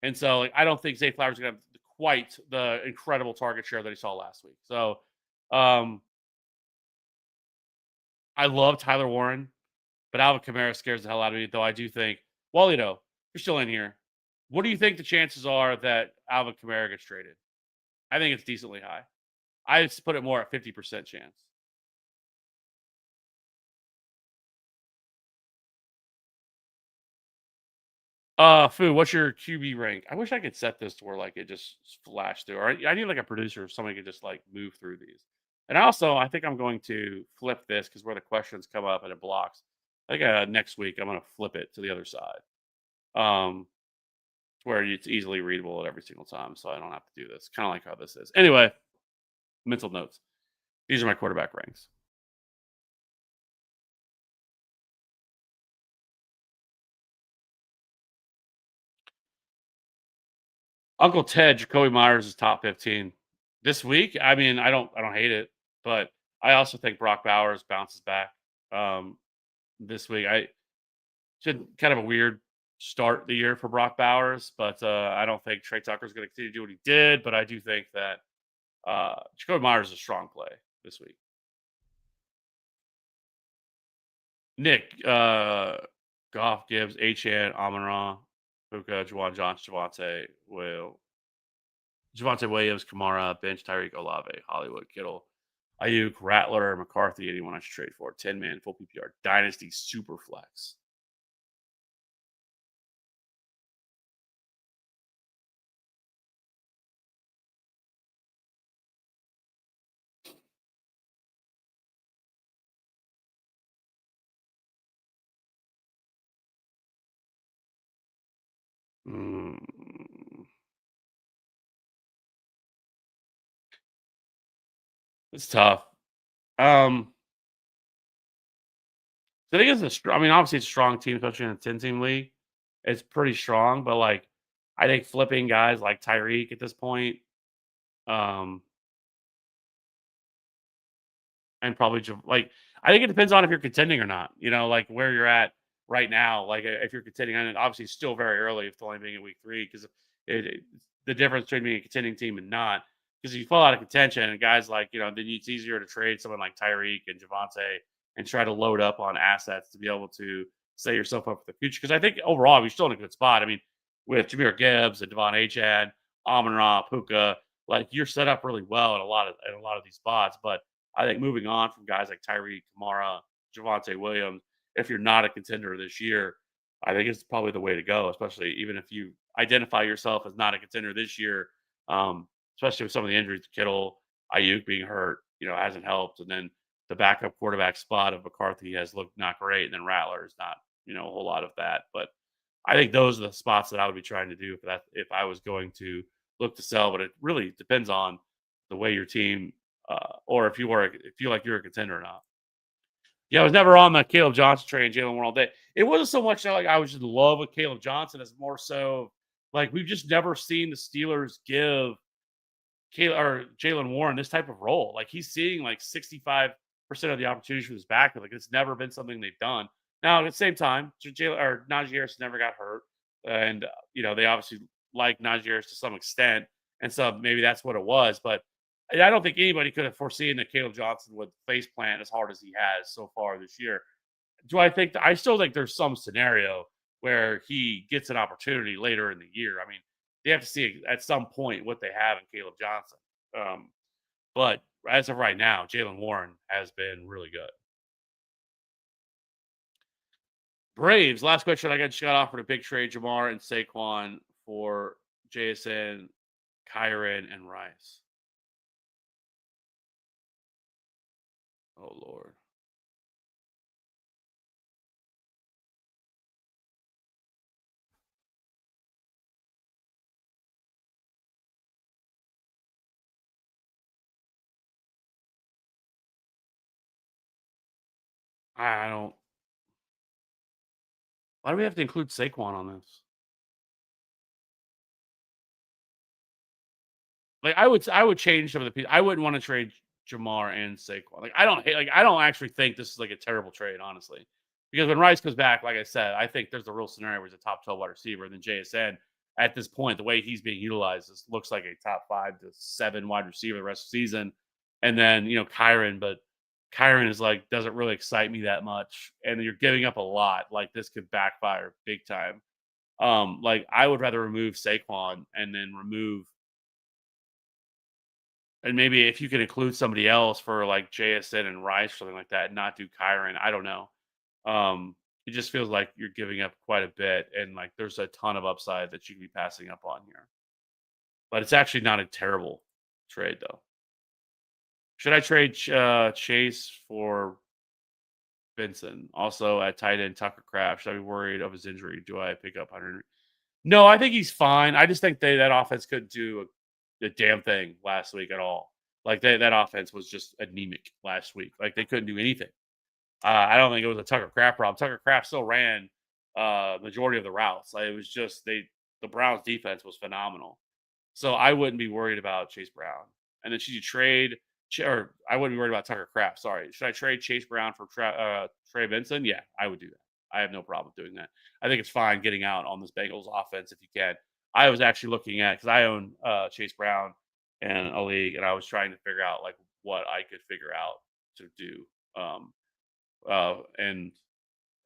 and so like, I don't think Zay Flowers is going to have quite the incredible target share that he saw last week. So, um, I love Tyler Warren, but Alvin Kamara scares the hell out of me. Though I do think, well, you're still in here. What do you think the chances are that Alvin Kamara gets traded? I think it's decently high. I just put it more at 50% chance. Fu, what's your QB rank? I wish I could set this to where like it just flashed through. Or I need like a producer, if somebody could just like move through these. And also, I think I'm going to flip this because where the questions come up and it blocks. I think next week I'm going to flip it to the other side, um, where it's easily readable at every single time, so I don't have to do this. Kind of like how this is. Anyway, mental notes. These are my quarterback ranks. Uncle Ted, Jacoby Myers is top 15 this week. I mean, I don't hate it, but I also think Brock Bowers bounces back this week. I should kind of a weird start the year for Brock Bowers, but I don't think Trey Tucker is going to continue to do what he did. But I do think that Jacoby Myers is a strong play this week. Nick, Goff, Gibbs, Achan, Amon-Ra, Puka, Juwan Johnson, Javante Williams, Kamara, bench, Tyreek Olave, Hollywood, Kittle, Ayuk, Rattler, McCarthy, anyone I should trade for. 10-man, full PPR, Dynasty, super flex. Mm, it's tough. I think it's I mean, obviously it's a strong team, especially in a 10-team league. It's pretty strong, but like I think flipping guys like Tyreek at this point, um, and probably like I think it depends on if you're contending or not. Like where you're at right now. Like if you're contending, and obviously it's still very early if it's only being in week 3 because the difference between being a contending team and not. Because if you fall out of contention and guys like then it's easier to trade someone like Tyreek and Javante and try to load up on assets to be able to set yourself up for the future. Because I think overall we're still in a good spot. I mean, with Jameer Gibbs and Devon Achad, Amon-Ra, Puka, like you're set up really well in a lot of these spots. But I think moving on from guys like Tyreek, Kamara, Javante Williams, if you're not a contender this year, I think it's probably the way to go, especially even if you identify yourself as not a contender this year, especially with some of the injuries, Kittle, Ayuk being hurt, hasn't helped. And then the backup quarterback spot of McCarthy has looked not great. And then Rattler is not, a whole lot of that. But I think those are the spots that I would be trying to do if I was going to look to sell. But it really depends on the way your team or if you feel like you're a contender or not. Yeah, I was never on the Caleb Johnson train, Jalen Warren all day. It wasn't so much that like I was just in love with Caleb Johnson, as more so like we've just never seen the Steelers give Caleb or Jalen Warren this type of role. Like he's seeing like 65% of the opportunities from his back. Like it's never been something they've done. Now, at the same time, Jalen or Najee Harris never got hurt, and they obviously like Najee Harris to some extent, and so maybe that's what it was. But I don't think anybody could have foreseen that Caleb Johnson would face plant as hard as he has so far this year. Do I think I still think there's some scenario where he gets an opportunity later in the year? I mean, they have to see at some point what they have in Caleb Johnson. Um, but as of right now, Jalen Warren has been really good. Braves, last question. Just got offered a big trade, Jamar and Saquon for Jason, Kyron, and Rice. Oh Lord. I don't why do we have to include Saquon on this? Like I would change some of the people. I wouldn't want to trade Jamar and Saquon. I don't actually think this is like a terrible trade, honestly. Because when Rice comes back, like I said, I think there's a real scenario where he's a top 12 wide receiver. And then JSN at this point, the way he's being utilized, this looks like a top 5 to 7 wide receiver the rest of the season. And then, Kyron, but Kyron is like doesn't really excite me that much. And you're giving up a lot. Like this could backfire big time. Like I would rather remove Saquon and then remove and maybe if you could include somebody else for like JSN and Rice, something like that, and not do Kyron, I don't know. It just feels like you're giving up quite a bit, and like there's a ton of upside that you could be passing up on here. But it's actually not a terrible trade, though. Should I trade Chase for Benson? Also at tight end, Tucker Kraft. Should I be worried of his injury? Do I pick up 100? No, I think he's fine. I just think that offense couldn't do a damn thing last week at all. Like that offense was just anemic last week. Like they couldn't do anything. I don't think it was a Tucker Kraft problem. Tucker Kraft still ran majority of the routes. Like, it was just the Browns defense was phenomenal. So I wouldn't be worried about Chase Brown. And then should you trade or I wouldn't be worried about Tucker Kraft. Sorry. Should I trade Chase Brown for Trey Benson? Yeah, I would do that. I have no problem doing that. I think it's fine getting out on this Bengals offense if you can. I was actually looking at because I own Chase Brown in a league, and I was trying to figure out like what I could figure out to do. And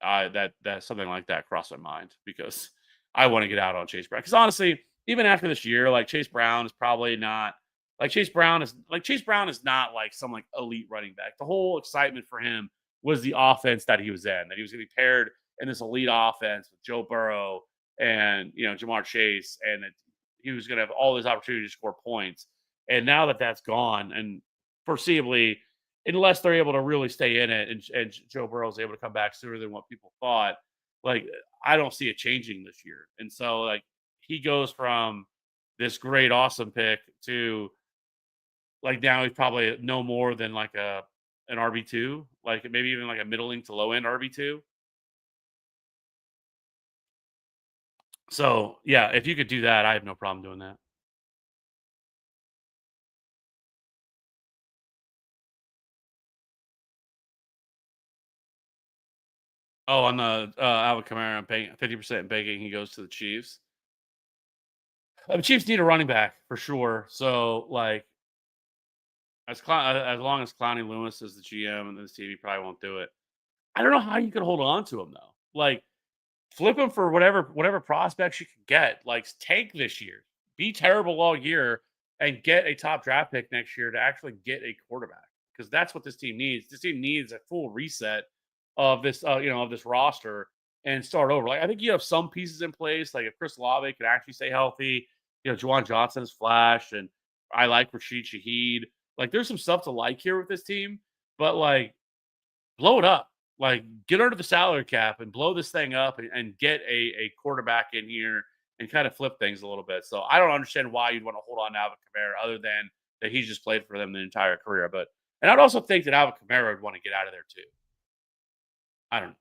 that something like that crossed my mind because I want to get out on Chase Brown. Because honestly, even after this year, like Chase Brown is probably not Chase Brown is not like some like elite running back. The whole excitement for him was the offense that he was in, that he was going to be paired in this elite offense with Joe Burrow and Jamar Chase, and that he was going to have all these opportunities to score points. And now that that's gone, and foreseeably unless they're able to really stay in it and Joe Burrow's able to come back sooner than what people thought, like I don't see it changing this year. And so like he goes from this great awesome pick to like now he's probably no more than like an RB2, like maybe even like a middling to low end RB2. So yeah, if you could do that, I have no problem doing that. Oh, on the Alvin Kamara, I'm paying 50% begging he goes to the Chiefs. The Chiefs need a running back for sure. So like as long as Clowney Lewis is the GM and this team, he probably won't do it. I don't know how you could hold on to him though. Like flip him for whatever prospects you can get. Like tank this year, be terrible all year, and get a top draft pick next year to actually get a quarterback because that's what this team needs. This team needs a full reset of this of this roster and start over. Like I think you have some pieces in place. Like if Chris Olave can actually stay healthy, Juwan Johnson has flashed, and I like Rashid Shaheed. Like there's some stuff to like here with this team, but like blow it up. Like get under the salary cap and blow this thing up and get a quarterback in here and kind of flip things a little bit. So I don't understand why you'd want to hold on to Alvin Kamara other than that he's just played for them the entire career. But and I'd also think that Alvin Kamara would want to get out of there too. I don't know.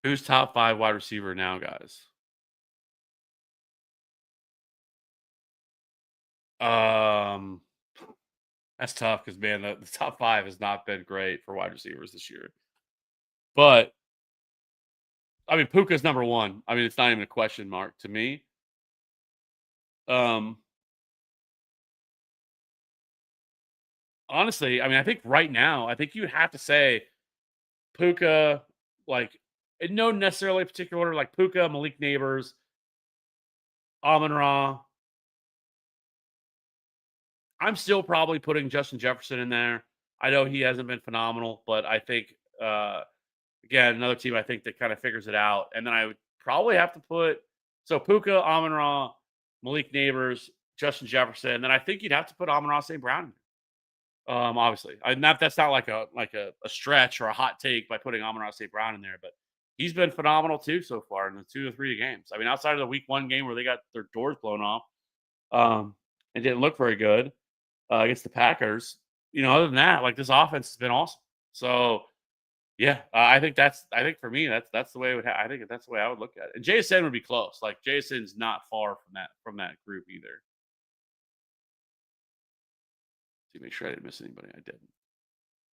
Who's top 5 wide receiver now, guys? Um That's tough because man, the top 5 has not been great for wide receivers this year. But I mean, Puka's number 1. I mean, it's not even a question mark to me. Um, Honestly, I mean, I think right now, I think you would have to say Puka, like, in no necessarily particular order, like Puka, Malik Neighbors, Amon Ra. I'm still probably putting Justin Jefferson in there. I know he hasn't been phenomenal, but I think uh again, another team I think that kind of figures it out. And then I would probably have to put so Puka, Amon Ra, Malik Neighbors, Justin Jefferson. And then I think you'd have to put Amon Ra St. Brown in there. Obviously. That's not like a stretch or a hot take by putting Amon Ra St. Brown in there, but he's been phenomenal too so far in the 2 or 3 games. I mean, outside of the week 1 game where they got their doors blown off, it didn't look very good against the Packers. Other than that, like this offense has been awesome. So yeah, I think for me that's the way I think that's the way I would look at it. And JSN would be close. Like JSN's not far from that group either. To make sure I didn't miss anybody, I didn't.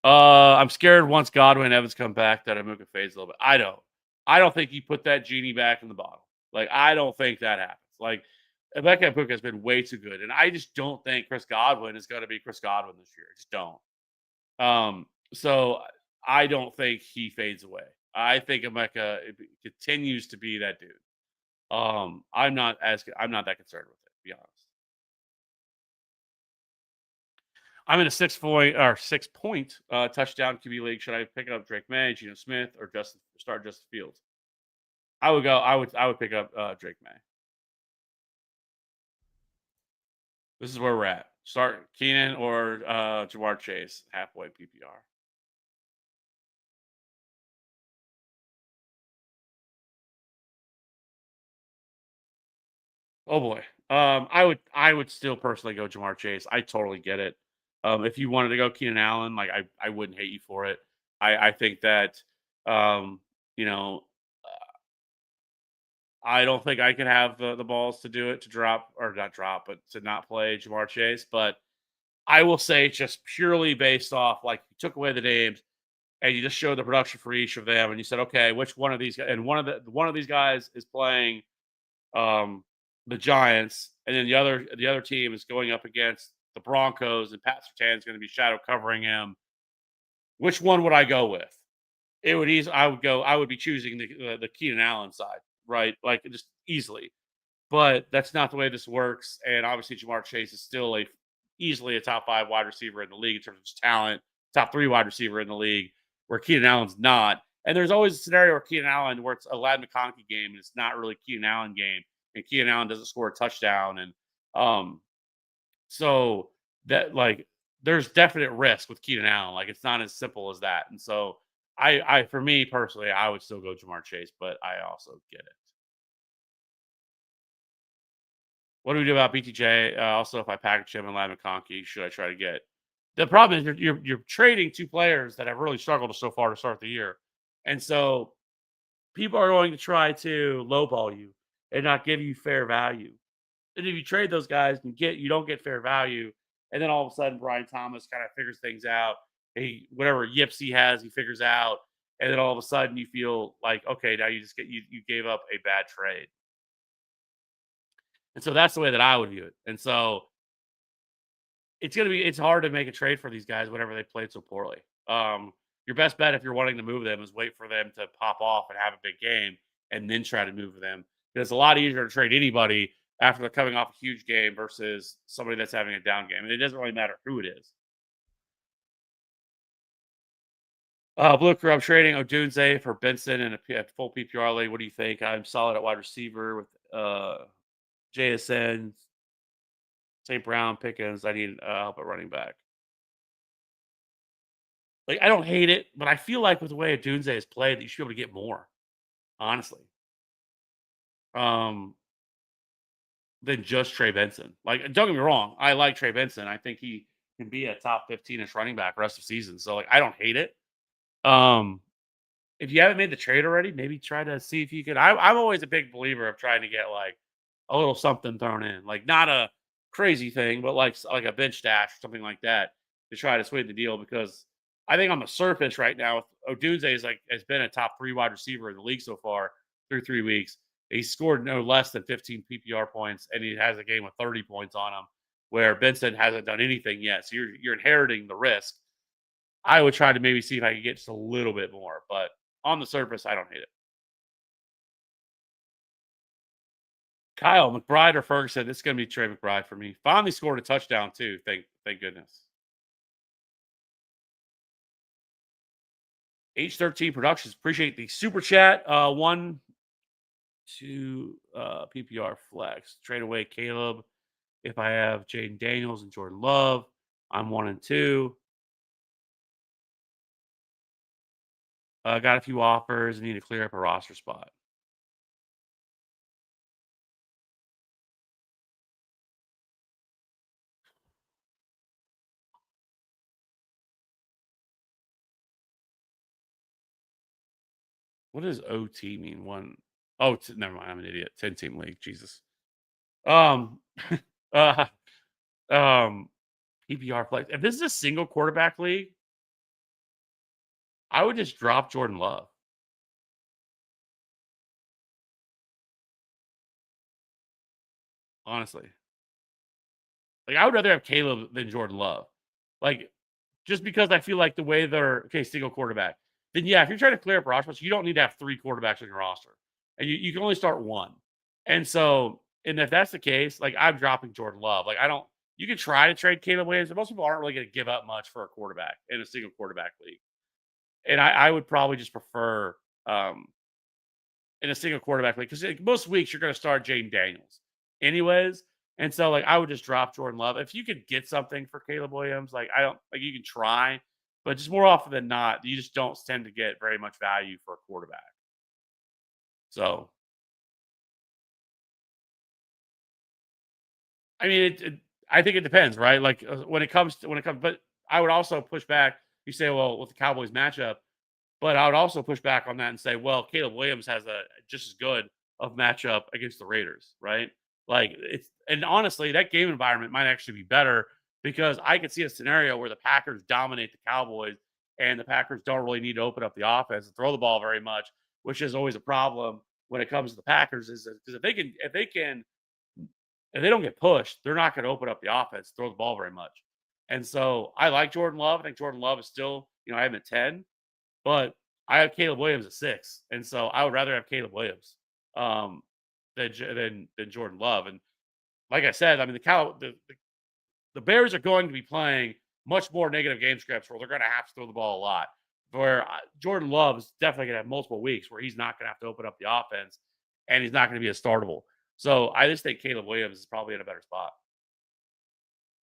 I'm scared once Godwin and Evans come back that Amuka fades a little bit. I don't think you put that genie back in the bottle. Like I don't think that happens. Like Emeka Amuka has been way too good, and I just don't think Chris Godwin is going to be Chris Godwin this year. I just don't. So I don't think he fades away. I think Emeka continues to be that dude. I'm not that concerned with it, to be honest. I'm in a 6 point touchdown QB league. Should I pick up Drake May, Geno Smith, or start Justin Fields? I would pick up Drake May. This is where we're at. Start Keenan or Jamar Chase, halfway PPR. Oh boy. I would still personally go Jamar Chase. I totally get it. If you wanted to go Keenan Allen, like I wouldn't hate you for it. I think that um, you know, I don't think I could have the balls to do it to drop or not drop, but to not play Jamar Chase. But I will say just purely based off like you took away the names and you just showed the production for each of them and you said, okay, which one of these and one of these guys is playing um, the Giants, and then the other team is going up against the Broncos, and Pat Surtain is going to be shadow covering him. Which one would I go with? It would easily. I would be choosing the Keenan Allen side, right? Like just easily. But that's not the way this works. And obviously, Jamar Chase is still easily a top 5 wide receiver in the league in terms of talent, top 3 wide receiver in the league, where Keenan Allen's not. And there's always a scenario where Keenan Allen, where it's a Lad McConkey game, and it's not really Keenan Allen game, and Keenan Allen doesn't score a touchdown, and um, so that like there's definite risk with Keenan Allen. Like it's not as simple as that. And so for me personally, I would still go Jamar Chase, but I also get it. What do we do about BTJ? Also, if I package him and Lad McConkey, should I try to get? The problem is you're trading 2 players that have really struggled so far to start the year, and so people are going to try to lowball you and not give you fair value. And if you trade those guys and you don't get fair value, and then all of a sudden Brian Thomas kind of figures things out. Whatever yips he has, he figures out, and then all of a sudden you feel like okay, now you gave up a bad trade. And so that's the way that I would view it. And so it's hard to make a trade for these guys whenever they played so poorly. Your best bet if you're wanting to move them is wait for them to pop off and have a big game and then try to move them. Because it's a lot easier to trade anybody after they're coming off a huge game versus somebody that's having a down game. And it doesn't really matter who it is. Blue Crew, I'm trading Odunze for Benson in a full PPR league. What do you think? I'm solid at wide receiver with JSN, St. Brown, Pickens. I need help at running back. Like, I don't hate it, but I feel like with the way Odunze is played, that you should be able to get more, honestly, um, than just Trey Benson. Like, don't get me wrong, I like Trey Benson. I think he can be a top 15-ish running back rest of season. So, like, I don't hate it. Um, if you haven't made the trade already, maybe try to see if you can. I'm always a big believer of trying to get like a little something thrown in, like not a crazy thing, but like a bench stash or something like that. to try to sweeten the deal because I think on the surface right now, Odunze is like has been a top 3 wide receiver in the league so far through 3 weeks. He scored no less than 15 PPR points, and he has a game with 30 points on him, where Benson hasn't done anything yet. So you're inheriting the risk. I would try to maybe see if I could get just a little bit more, but on the surface, I don't hate it. Kyle McBride or Ferguson? It's going to be Trey McBride for me. Finally scored a touchdown too. Thank goodness. H13 Productions, appreciate the super chat. 1-2 PPR flex. Trade away Caleb if I have Jaden Daniels and Jordan Love. I'm 1 and 2. Got a few offers. Need to clear up a roster spot. What does OT mean? Never mind. I'm an idiot. 10-team league. Jesus. Um, uh, PPR flex. If this is a single quarterback league, I would just drop Jordan Love. Honestly, like I would rather have Caleb than Jordan Love. Like just because I feel like the way they're single quarterback. Then yeah, if you're trying to clear up rosters, you don't need to have 3 quarterbacks on your roster, and you can only start 1. And so, and if that's the case, like I'm dropping Jordan Love. Like I don't. You can try to trade Caleb Williams, but most people aren't really going to give up much for a quarterback in a single quarterback league. And I would probably just prefer in a single quarterback league because most weeks you're going to start Jaden Daniels, anyways. And so, like, I would just drop Jordan Love. If you could get something for Caleb Williams, like, I don't like you can try, but just more often than not, you just don't tend to get very much value for a quarterback. So, I mean, I think it depends, right? Like, but I would also push back. You say, well, with the Cowboys matchup, but I would also push back on that and say, well, Caleb Williams has a just as good of matchup against the Raiders, right? Like it's and honestly, that game environment might actually be better because I could see a scenario where the Packers dominate the Cowboys and the Packers don't really need to open up the offense and throw the ball very much, which is always a problem when it comes to the Packers. Is because if they don't get pushed, they're not going to open up the offense, throw the ball very much. And so I like Jordan Love. I think Jordan Love is still, I have him at 10. But I have Caleb Williams at 6, and so I would rather have Caleb Williams um, than Jordan Love. And like I said, I mean the Bears are going to be playing much more negative game scripts where they're going to have to throw the ball a lot. Where Jordan Love is definitely going to have multiple weeks where he's not going to have to open up the offense, and he's not going to be a startable. So I just think Caleb Williams is probably in a better spot,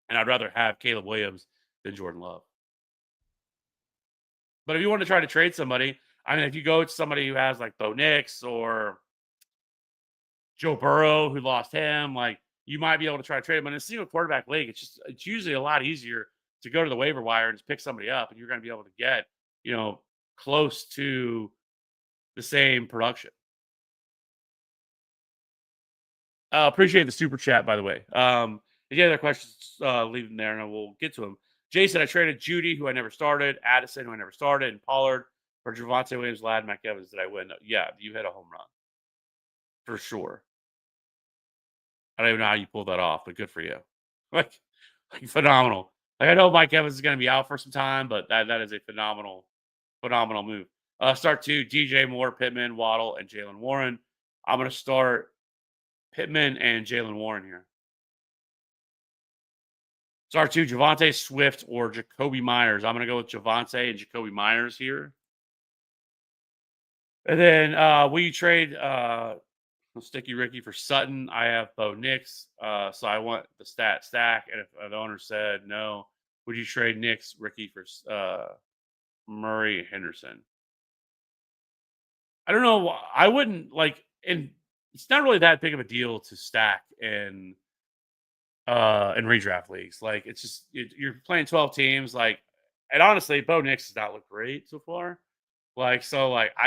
and I'd rather have Caleb Williams than Jordan Love. But if you want to try to trade somebody, I mean, if you go to somebody who has like Bo Nix or Joe Burrow, who lost him, like you might be able to try to trade him. But in a single quarterback league, it's usually a lot easier to go to the waiver wire and just pick somebody up, and you're going to be able to get close to the same production. Appreciate the super chat, by the way. If you have other questions, leave them there, and we'll get to them. Jason, I traded Judy, who I never started, Addison, who I never started, and Pollard for Javonte Williams, Lad, Mike Evans. Did I win? Yeah, you hit a home run for sure. I don't even know how you pulled that off, but good for you. Like phenomenal. Like I know Mike Evans is going to be out for some time, but that is a phenomenal move. Start 2, DJ Moore, Pittman, Waddle, and Jalen Warren. I'm going to start Pittman and Jalen Warren here. Start 2, Javonte Swift or Jacoby Myers. I'm going to go with Javonte and Jacoby Myers here. And then will you trade Sticky Ricky for Sutton? I have Bo Nix, so I want the stack. And if the owner said no, would you trade Nix, Ricky for Murray Henderson? I don't know. I wouldn't and it's not really that big of a deal to stack in redraft leagues. Like it's just you're playing 12 teams. Like, and honestly, Bo Nix does not look great so far. I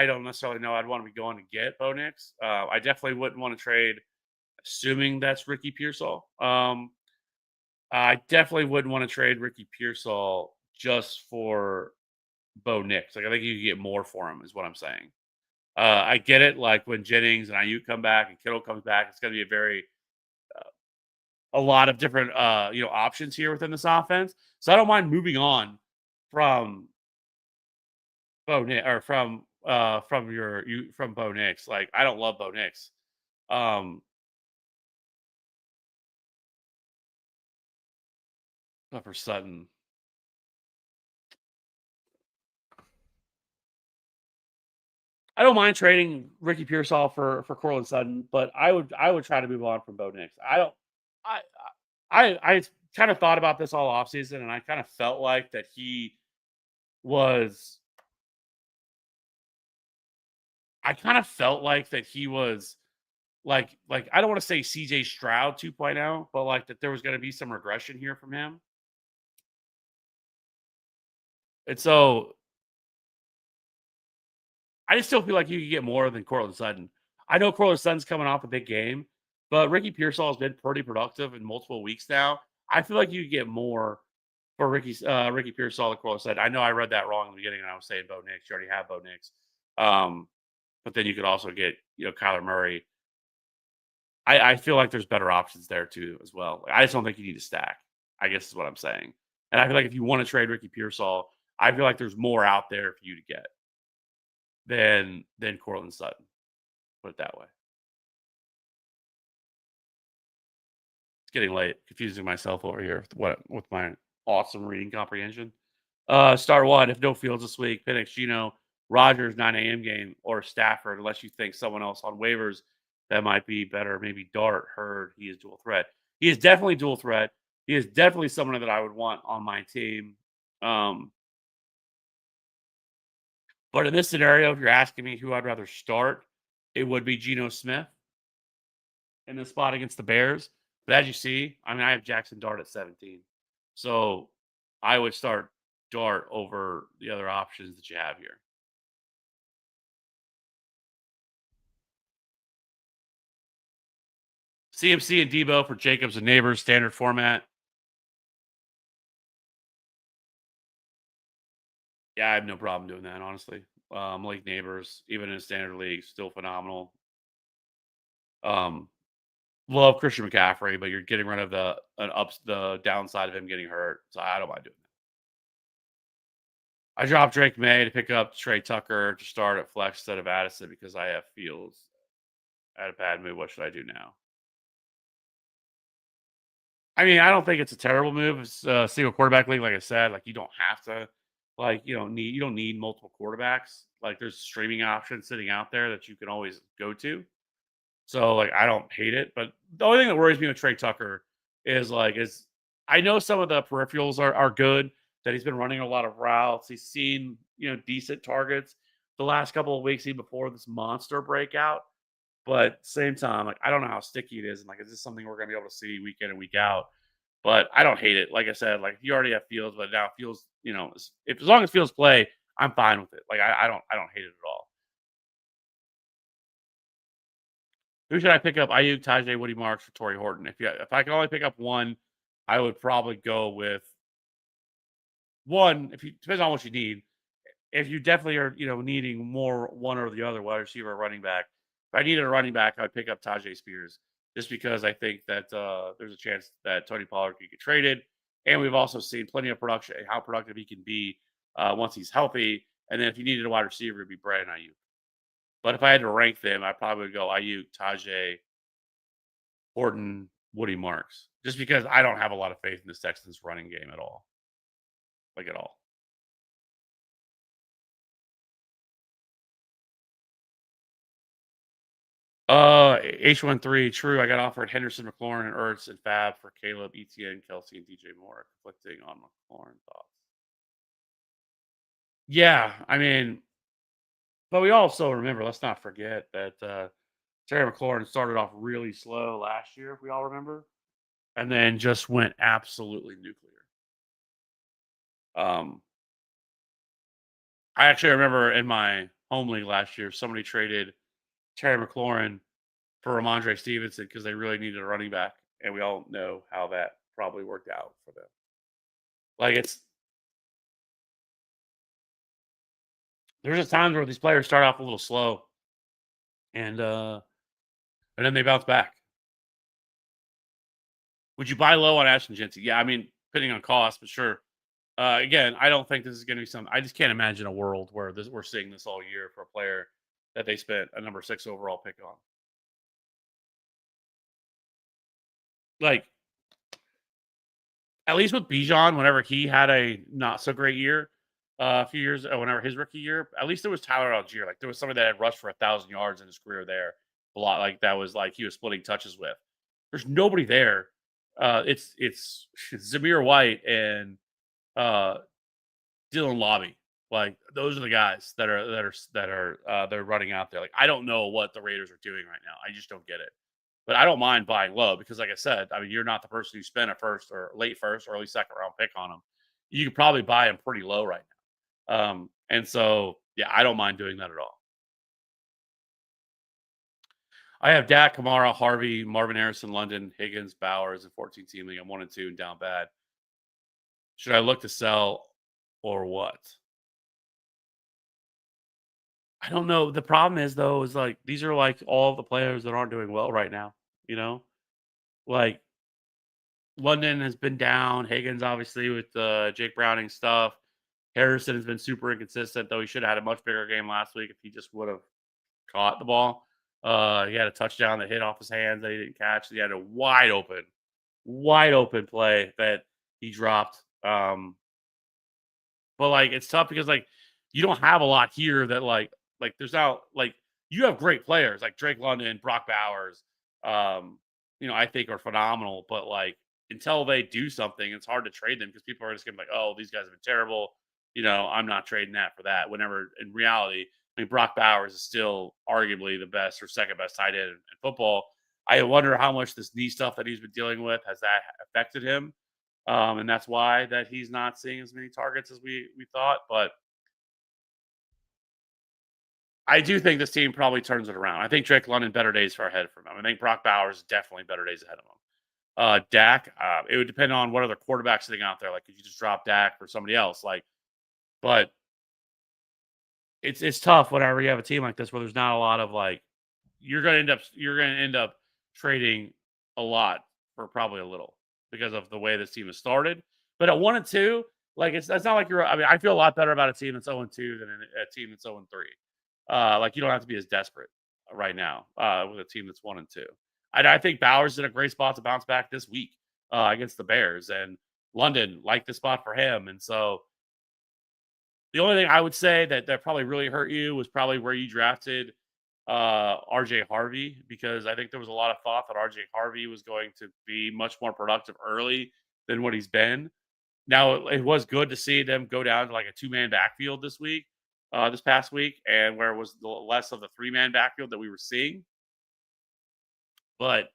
don't necessarily know I'd want to be going to get Bo Nix. I definitely wouldn't want to trade, assuming that's Ricky Pearsall. I definitely wouldn't want to trade Ricky Pearsall just for Bo Nix. Like I think you could get more for him, is what I'm saying. I get it. Like when Jennings and Ayuk come back and Kittle comes back, it's going to be a lot of different options here within this offense. So I don't mind moving on from Bo Nix or from Bo Nix. Like I don't love Bo Nix. Um, but for Sutton, I don't mind trading Ricky Pearsall for Cortland Sutton, but I would try to move on from Bo Nix. I don't. I kind of thought about this all offseason, and I kind of felt like that he was. I kind of felt like that he was like I don't want to say CJ Stroud 2.0, but like that there was going to be some regression here from him. And so I just still feel like you could get more than Cortland Sutton. I know Cortland Sutton's coming off a big game, but Ricky Pearsall has been pretty productive in multiple weeks now. I feel like you could get more for Ricky Pearsall than Cortland Sutton. I know I read that wrong in the beginning, and I was saying Bo Nix. You already have Bo Nix, um, but then you could also get Kyler Murray. I feel like there's better options there too as well. Like, I just don't think you need to stack. I guess is what I'm saying. And I feel like if you want to trade Ricky Pearsall, I feel like there's more out there for you to get than Cortland Sutton. Put it that way. It's getting late. Confusing myself over here with my awesome reading comprehension. Star one. If no Fields this week, Penix, Gino, Rogers 9 a.m. game, or Stafford, unless you think someone else on waivers that might be better. Maybe Dart. Heard he is dual threat. He is definitely dual threat. He is definitely someone that I would want on my team. Um, but in this scenario, if you're asking me who I'd rather start, it would be Geno Smith in the spot against the Bears. But as you see, I mean, I have Jackson Dart at 17. So I would start Dart over the other options that you have here. CMC and Debo for Jacobs and Neighbors, standard format. Yeah, I have no problem doing that, honestly. Like Neighbors, even in standard league, still phenomenal. Um, love Christian McCaffrey, but you're getting rid of the downside of him getting hurt. So I don't mind doing that. I dropped Drake May to pick up Trey Tucker to start at flex instead of Addison because I have Fields. I had a bad move. What should I do now? I mean, I don't think it's a terrible move. It's a single quarterback league, like I said. Like you don't have to, like you don't need multiple quarterbacks. Like there's streaming options sitting out there that you can always go to. So like I don't hate it, but the only thing that worries me with Trey Tucker is I know some of the peripherals are good. That he's been running a lot of routes. He's seen decent targets the last couple of weeks, even before this monster breakout. But same time, like I don't know how sticky it is, and like is this something we're gonna be able to see week in and week out? But I don't hate it. Like I said, like you already have Fields, but now Fields, if as long as Fields play, I'm fine with it. Like I don't hate it at all. Who should I pick up? Ayuk, Tajay, Woody Marks, or Torrey Horton? If I can only pick up one, I would probably go with one. If you depends on what you need. If you definitely are, needing more one or the other wide receiver or running back. If I needed a running back, I'd pick up Tajay Spears just because I think that there's a chance that Tony Pollard could get traded, and we've also seen plenty of production, how productive he can be once he's healthy. And then if you needed a wide receiver, it'd be Brandon Ayuk. But if I had to rank them, I probably would go Ayuk, Tajay, Horton, Woody Marks, just because I don't have a lot of faith in this Texans running game at all, like at all. H13, true. I got offered Henderson, McLaurin, and Ertz and Fab for Caleb, ETN, Kelsey, and DJ Moore. Conflicting on McLaurin thoughts. Yeah, I mean, but we also remember, let's not forget that Terry McLaurin started off really slow last year, if we all remember, and then just went absolutely nuclear. Um, I actually remember in my home league last year, somebody traded Terry McLaurin for Ramondre Stevenson because they really needed a running back, and we all know how that probably worked out for them. Like there's just times where these players start off a little slow and then they bounce back. Would you buy low on Ashton Jinty? Yeah, I mean, depending on cost, but sure. Again, I don't think this is going to be something. I just can't imagine a world where we're seeing this all year for a player that they spent a number 6 overall pick on. Like at least with Bijan, whenever he had a not so great year, a few years, whenever his rookie year, at least there was Tyler Algier. Like there was somebody that had rushed for 1,000 yards in his career there. A lot like that was like he was splitting touches with. There's nobody there. It's Zamir White and uh, Dylan Lobby. Like those are the guys they're running out there. Like I don't know what the Raiders are doing right now. I just don't get it. But I don't mind buying low because, like I said, I mean you're not the person who spent a first or late first or early second round pick on them. You could probably buy them pretty low right now. And so yeah, I don't mind doing that at all. I have Dak, Kamara, Harvey, Marvin Harrison, London, Higgins, Bowers, and 14 team league. I'm 1 and 2 and down bad. Should I look to sell or what? I don't know. The problem is though, is like these are like all the players that aren't doing well right now. You know, like London has been down. Higgins obviously with the Jake Browning stuff. Harrison has been super inconsistent, though he should have had a much bigger game last week if he just would have caught the ball. He had a touchdown that hit off his hands that he didn't catch. He had a wide open play that he dropped. But like it's tough because like you don't have a lot here that like there's not like you have great players like Drake London, Brock Bowers, I think are phenomenal, but like until they do something, it's hard to trade them because people are just gonna be like, oh, these guys have been terrible. I'm not trading that for that. Whenever in reality, I mean Brock Bowers is still arguably the best or second best tight end in football. I wonder how much this knee stuff that he's been dealing with has that affected him. And that's why that he's not seeing as many targets as we thought. But I do think this team probably turns it around. I think Drake London better days are ahead for him. I think Brock Bowers definitely better days ahead of him. Dak, it would depend on what other quarterbacks sitting out there. Like, could you just drop Dak for somebody else? Like, but it's tough whenever you have a team like this where there's not a lot of like you're gonna end up trading a lot for probably a little because of the way this team has started. But at 1 and 2, like that's not like you're. I mean, I feel a lot better about a team that's 0 and 2 than a team that's 0 and 3. Like you don't have to be as desperate right now with a team that's 1 and 2. I think Bowers in a great spot to bounce back this week against the Bears, and London liked the spot for him. And so the only thing I would say that probably really hurt you was probably where you drafted RJ Harvey, because I think there was a lot of thought that RJ Harvey was going to be much more productive early than what he's been. Now it was good to see them go down to like a 2-man backfield this past week, and where it was less of the 3-man backfield that we were seeing. But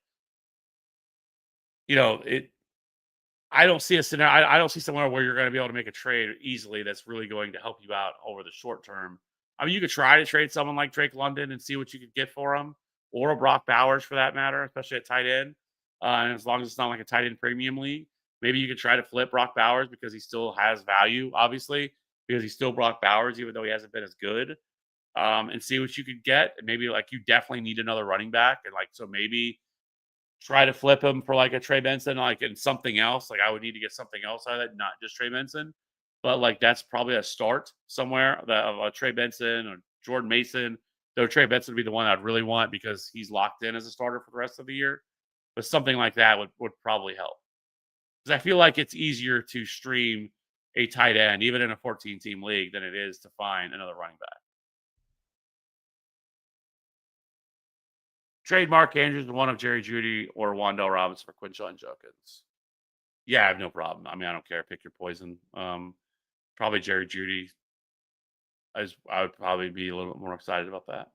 it I don't see a scenario. I don't see somewhere where you're going to be able to make a trade easily that's really going to help you out over the short term. I mean, you could try to trade someone like Drake London and see what you could get for him, or a Brock Bowers for that matter, especially at tight end. And as long as it's not like a tight end premium league, maybe you could try to flip Brock Bowers because he still has value, obviously, because he's still Brock Bowers, even though he hasn't been as good. And see what you could get. And maybe like you definitely need another running back, and like so maybe try to flip him for like a Trey Benson, like and something else. Like I would need to get something else out of it, not just Trey Benson. But like that's probably a start somewhere that of a Trey Benson or Jordan Mason. Though Trey Benson would be the one I'd really want because he's locked in as a starter for the rest of the year. But something like that would probably help. Because I feel like it's easier to stream a tight end, even in a 14-team league, than it is to find another running back. Trade Mark Andrews and one of Jerry Judy or Wandell Robinson for Quinshon Judkins. Yeah, I have no problem. I mean, I don't care. Pick your poison. Probably Jerry Judy. I would probably be a little bit more excited about that.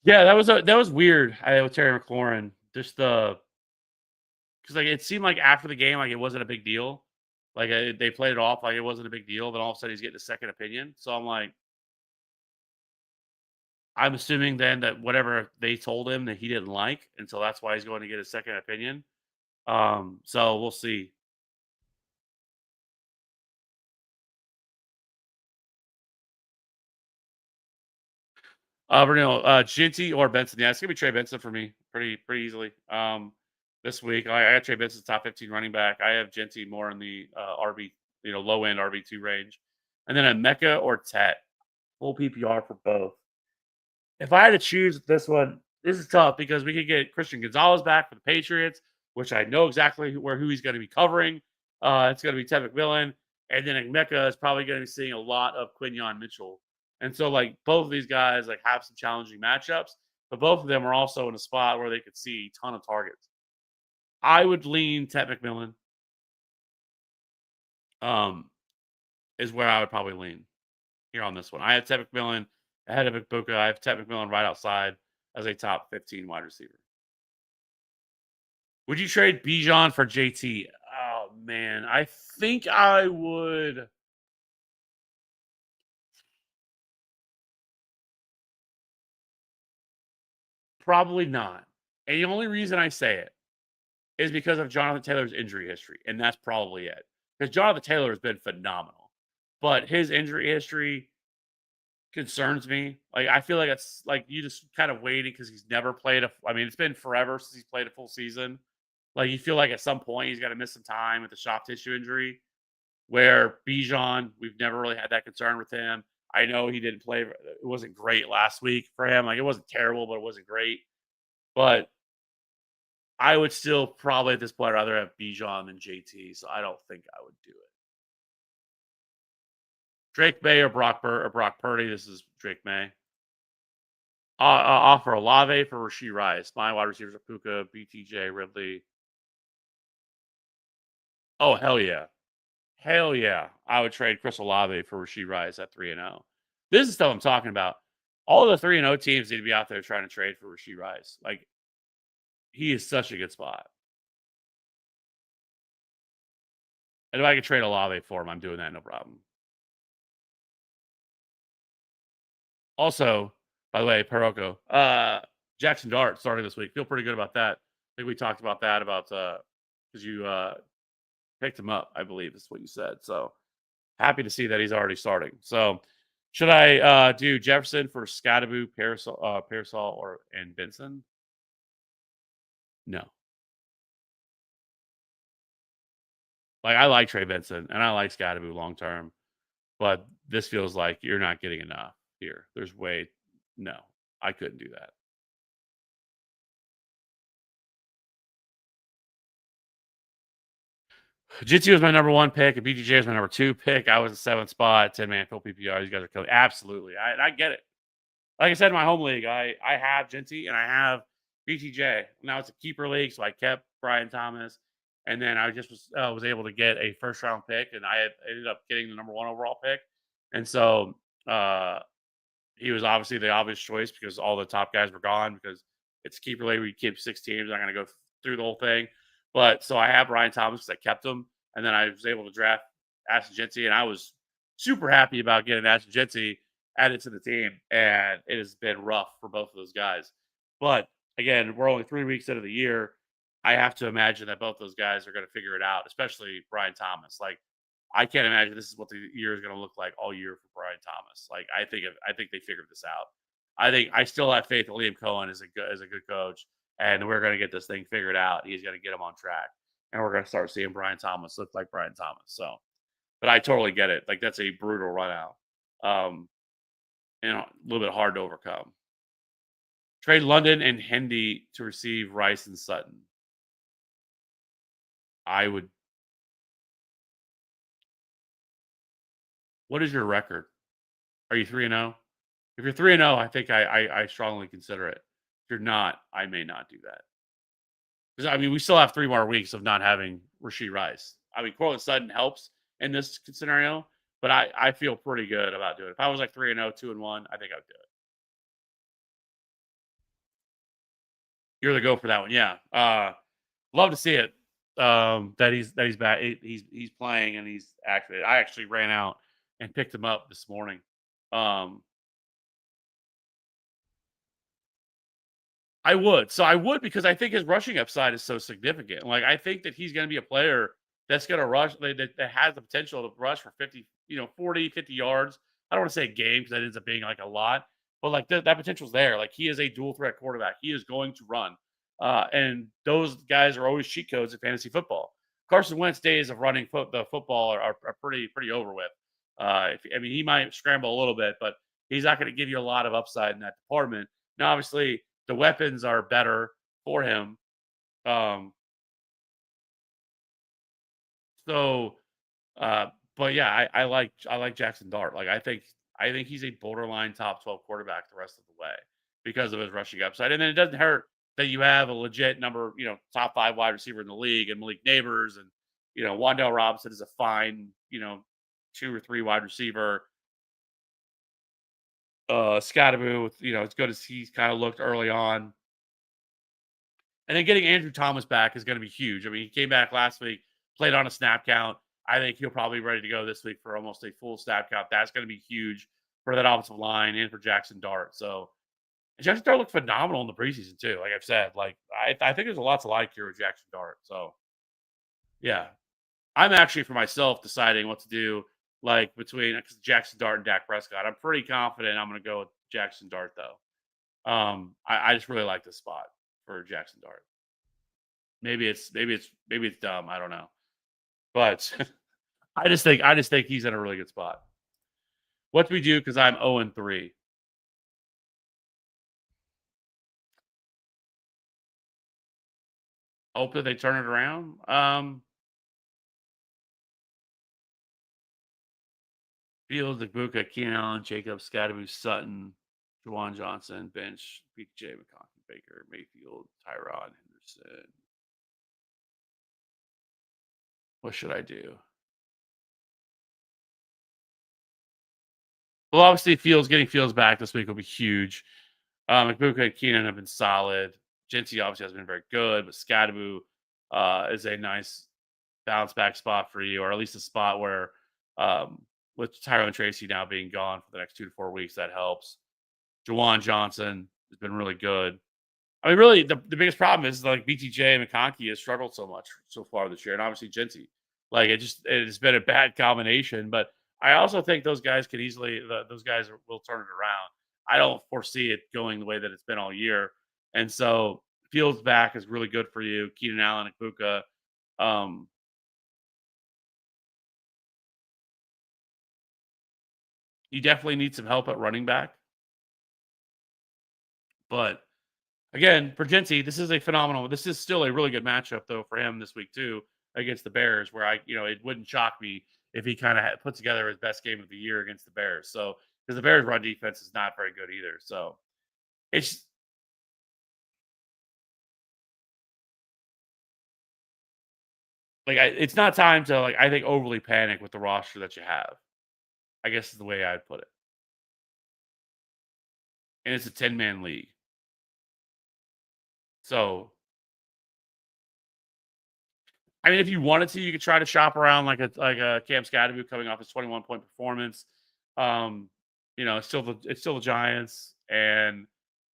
Yeah, that was weird. With Terry McLaurin, just because like it seemed like after the game, like it wasn't a big deal. Like they played it off like it wasn't a big deal. Then all of a sudden he's getting a second opinion. So I'm like, I'm assuming then that whatever they told him that he didn't like, and so that's why he's going to get a second opinion. So we'll see. Bruno, Ginty or Benson. Yeah, it's gonna be Trey Benson for me, pretty easily. This week I got Trey Benson top 15 running back. I have Ginty more in the RB, low end RB2 range, and then a Mecca or Tet, full PPR for both. If I had to choose this one, this is tough because we could get Christian Gonzalez back for the Patriots, which I know exactly who he's going to be covering. It's going to be Ted McMillan, and then Mecca is probably going to be seeing a lot of Quinyon Mitchell. And so, like both of these guys, like have some challenging matchups, but both of them are also in a spot where they could see a ton of targets. I would lean Ted McMillan. Um, is where I would probably lean here on this one. I have Ted McMillan ahead of Ibuka. I have Ted McMillan right outside as a top 15 wide receiver. Would you trade Bijan for JT? Oh man, I think I would. Probably not. And the only reason I say it is because of Jonathan Taylor's injury history, and that's probably it. Because Jonathan Taylor has been phenomenal, but his injury history concerns me. Like I feel like it's like you just kind of waiting because he's never played a. I mean, it's been forever since he's played a full season. Like you feel like at some point he's got to miss some time with the soft tissue injury. Where Bijan, we've never really had that concern with him. I know he didn't play. It wasn't great last week for him. Like it wasn't terrible, but it wasn't great. But I would still probably at this point rather have Bijan than JT. So I don't think I would do it. Drake May or Brock Purdy. This is Drake May. Offer Olave for Rashee Rice. My wide receivers are Puka, BTJ, Ridley. Oh hell yeah. Hell yeah. I would trade Chris Olave for Rashee Rice at 3-0. This is stuff I'm talking about. All the 3-0 teams need to be out there trying to trade for Rashee Rice. Like, he is such a good spot. And if I could trade Olave for him, I'm doing that, no problem. Also, by the way, Perocco, Jackson Dart starting this week. Feel pretty good about that. I think we talked about that because you picked him up, I believe is what you said. So happy to see that he's already starting. So should I do Jefferson for Scadaboo, Parasol, or and Benson? No. Like I like Trey Benson and I like Scadaboo long term, but this feels like you're not getting enough here. There's way no, I couldn't do that. Jitsu was my number one pick, and BTJ was my number two pick. I was the seventh spot, 10-man full PPR. These guys are killing. Absolutely. I get it. Like I said in my home league, I have Genty and I have BTJ. Now it's a keeper league, so I kept Brian Thomas, and then I just was able to get a first round pick, and ended up getting the number one overall pick, and so he was obviously the obvious choice because all the top guys were gone because it's a keeper league where you keep 6 teams. I'm not going to go through the whole thing, but so I have Brian Thomas because I kept him, and then I was able to draft Ashton Genty, and I was super happy about getting Ashton Genty added to the team, and it has been rough for both of those guys. But again, we're only 3 weeks into the year. I have to imagine that both those guys are going to figure it out, especially Brian Thomas. Like, I can't imagine this is what the year is going to look like all year for Brian Thomas. Like, I think they figured this out. I still have faith that Liam Cohen is a good coach, and we're going to get this thing figured out. He's going to get him on track, and we're going to start seeing Brian Thomas look like Brian Thomas. So, but I totally get it. Like that's a brutal run out. Um, a little bit hard to overcome. Trade London and Hendy to receive Rice and Sutton. I would. What is your record? Are you 3-0? If you're 3-0, I think I strongly consider it. If you're not, I may not do that. Because I mean, we still have 3 more weeks of not having Rashee Rice. I mean, Cortland Sutton helps in this scenario, but I feel pretty good about doing it. If I was like 3-0, 2-1, I think I would do it. You're the go for that one, yeah. Love to see it. That he's back. He's playing and he's activated. I actually ran out and picked him up this morning. Um, I would. So I would because I think his rushing upside is so significant. Like I think that he's going to be a player that's going to rush that has the potential to rush for 50, 40, 50 yards. I don't want to say a game because that ends up being like a lot, but like that potential's there. Like he is a dual threat quarterback. He is going to run. And those guys are always cheat codes in fantasy football. Carson Wentz days of running the football are pretty over with. I mean, he might scramble a little bit, but he's not going to give you a lot of upside in that department. Now, obviously, the weapons are better for him. Um, so, uh, but yeah, I like Jackson Dart. Like I think he's a borderline top 12 quarterback the rest of the way because of his rushing upside. And then it doesn't hurt that you have a legit number, top 5 wide receiver in the league and Malik Neighbors and Wandale Robinson is a fine, 2 or 3 wide receiver. Scottaboo, it's good as he's kind of looked early on. And then getting Andrew Thomas back is going to be huge. I mean, he came back last week, played on a snap count. I think he'll probably be ready to go this week for almost a full snap count. That's going to be huge for that offensive line and for Jackson Dart. So Jackson Dart looked phenomenal in the preseason too. Like I've said, like I think there's a lot to like here with Jackson Dart. So yeah, I'm actually for myself deciding what to do like between Jackson Dart and Dak Prescott. I'm pretty confident I'm going to go with Jackson Dart though. I just really like this spot for Jackson Dart. Maybe it's dumb. I don't know, but I just think he's in a really good spot. What do we do? Because I'm 0-3. Hope that they turn it around. Fields, Ibuka, Keenan Allen, Jacob, Scottaboo, Sutton, Juwan Johnson, bench, BJ McConkey, Baker, Mayfield, Tyrod, Henderson. What should I do? Well, obviously, getting Fields back this week will be huge. McBuka and Keenan have been solid. Jinty obviously has been very good, but Scadaboo is a nice bounce back spot for you, or at least a spot where, with Tyrone Tracy now being gone for the next 2 to 4 weeks, that helps. Jawan Johnson has been really good. I mean, really, the biggest problem is like BTJ and McConkey has struggled so much so far this year, and obviously Jinty. Like it's been a bad combination, but I also think those guys can easily those guys will turn it around. I don't foresee it going the way that it's been all year, and so Fields back is really good for you. Keenan Allen and Kuka. Um, you definitely need some help at running back, but again, for Genty, this is a phenomenal. This is still a really good matchup though for him this week too against the Bears. Where it wouldn't shock me if he kind of put together his best game of the year against the Bears. So because the Bears' run defense is not very good either. So it's like it's not time to like I think overly panic with the roster that you have. I guess is the way I'd put it. And it's a 10-man league. So I mean, if you wanted to, you could try to shop around like a Cam Scadaboo coming off his 21-point performance. Um, it's still the Giants, and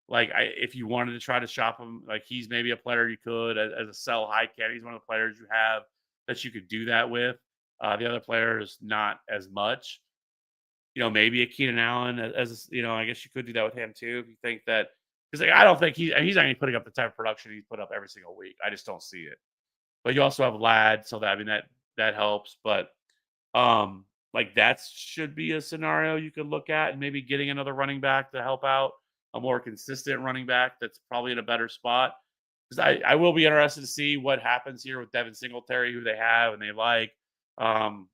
like if you wanted to try to shop him, like he's maybe a player you could as a sell high cat. He's one of the players you have that you could do that with. The other players not as much. Maybe a Keenan Allen I guess you could do that with him too if you think that because like, I don't think he's not even putting up the type of production he's put up every single week. I just don't see it. But you also have Lad, so that I mean that helps. But like that should be a scenario you could look at, and maybe getting another running back to help out a more consistent running back that's probably in a better spot. Because I will be interested to see what happens here with Devin Singletary, who they have and they like. Um,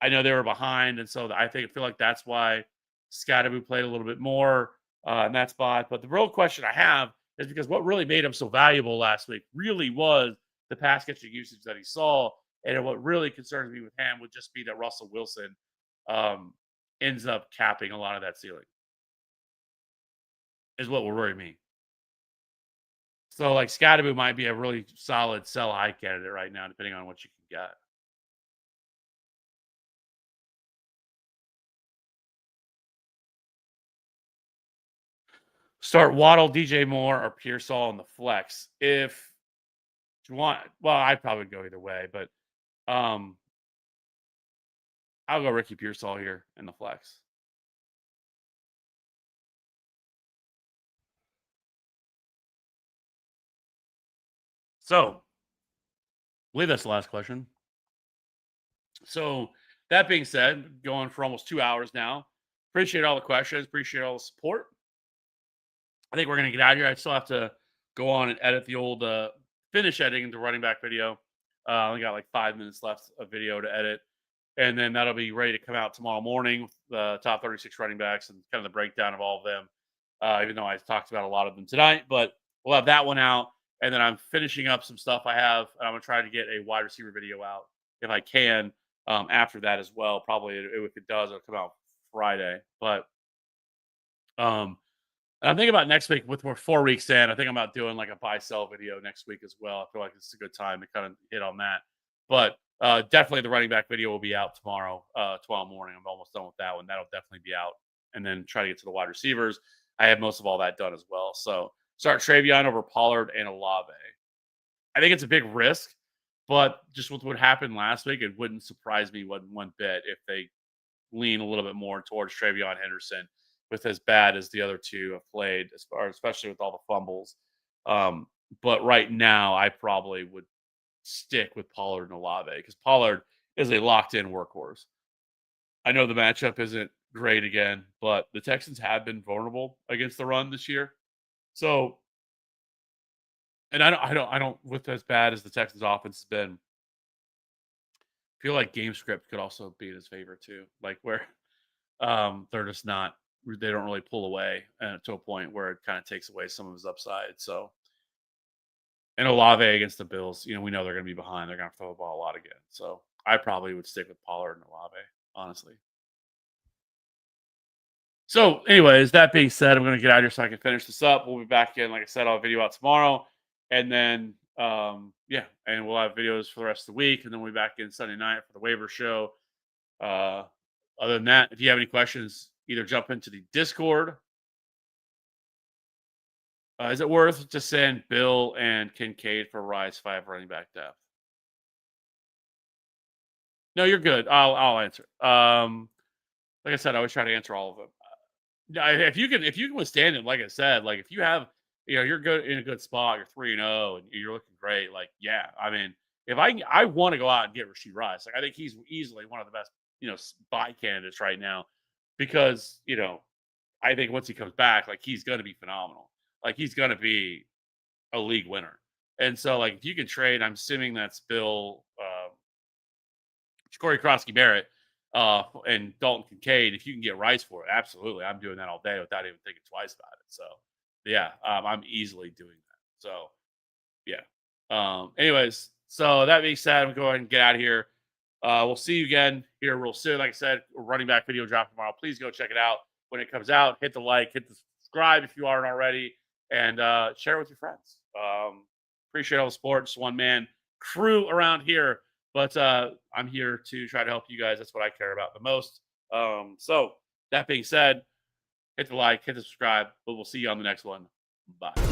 I know they were behind, and so I feel like that's why Scottaboo played a little bit more in that spot. But the real question I have is because what really made him so valuable last week really was the pass catching usage that he saw, and what really concerns me with him would just be that Russell Wilson um, ends up capping a lot of that ceiling. Is what will worry me. So like Scottaboo might be a really solid sell high candidate right now, depending on what you can get. Start Waddle, DJ Moore, or Pearsall in the flex. If you want, well, I'd probably go either way, but I'll go Ricky Pearsall here in the flex. So, I believe that's the last question. So, that being said, going for almost 2 hours now. Appreciate all the questions. Appreciate all the support. I think we're going to get out of here. I still have to go on and edit the old finish editing the running back video. I only got like 5 minutes left of video to edit. And then that'll be ready to come out tomorrow morning with the top 36 running backs and kind of the breakdown of all of them. Even though I talked about a lot of them tonight, but we'll have that one out. And then I'm finishing up some stuff I have. And I'm going to try to get a wide receiver video out if I can after that as well. Probably if it does, it'll come out Friday. But and I'm thinking about next week with we're 4 weeks in. I think I'm about doing like a buy sell video next week as well. I feel like it's a good time to kind of hit on that. But definitely the running back video will be out tomorrow morning. I'm almost done with that one. That'll definitely be out. And then try to get to the wide receivers. I have most of all that done as well. So start Travion over Pollard and Olave. I think it's a big risk, but just with what happened last week, it wouldn't surprise me one bit if they lean a little bit more towards Travion Henderson with as bad as the other two have played, especially with all the fumbles. But right now, I probably would stick with Pollard and Olave because Pollard is a locked-in workhorse. I know the matchup isn't great again, but the Texans have been vulnerable against the run this year. So, and I don't, with as bad as the Texans' offense has been, I feel like game script could also be in his favor too. Like where they're just not, they don't really pull away to a point where it kind of takes away some of his upside. So, and Olave against the Bills, we know they're going to be behind. They're going to throw the ball a lot again. So I probably would stick with Pollard and Olave, honestly. So, anyways, that being said, I'm going to get out of here so I can finish this up. We'll be back in, like I said, I'll have a video out tomorrow. And then, and we'll have videos for the rest of the week. And then we'll be back in Sunday night for the waiver show. Other than that, if you have any questions, either jump into the Discord. Is it worth to send Bill and Kincaid for Rise 5 running back depth? No, you're good. I'll answer. Like I said, I always try to answer all of them. If you can withstand it, like I said, like if you have, you're good in a good spot, you're 3-0 and you're looking great. Like, yeah, I mean, if I want to go out and get Rashee Rice, like I think he's easily one of the best, buy candidates right now because, I think once he comes back, like he's going to be phenomenal. Like he's going to be a league winner. And so like, if you can trade, I'm assuming that's Bill, Corey Krosky-Barrett, and Dalton Kincaid, if you can get Rice for it, absolutely. I'm doing that all day without even thinking twice about it. So, yeah, I'm easily doing that. So, yeah. Anyways, so that being said, I'm going to go ahead and get out of here. We'll see you again here real soon. Like I said, running back video drop tomorrow. Please go check it out when it comes out. Hit the like, hit the subscribe if you aren't already, and share it with your friends. Appreciate all the support. Just one-man crew around here. But I'm here to try to help you guys. That's what I care about the most. So that being said, hit the like, hit the subscribe. But we'll see you on the next one. Bye.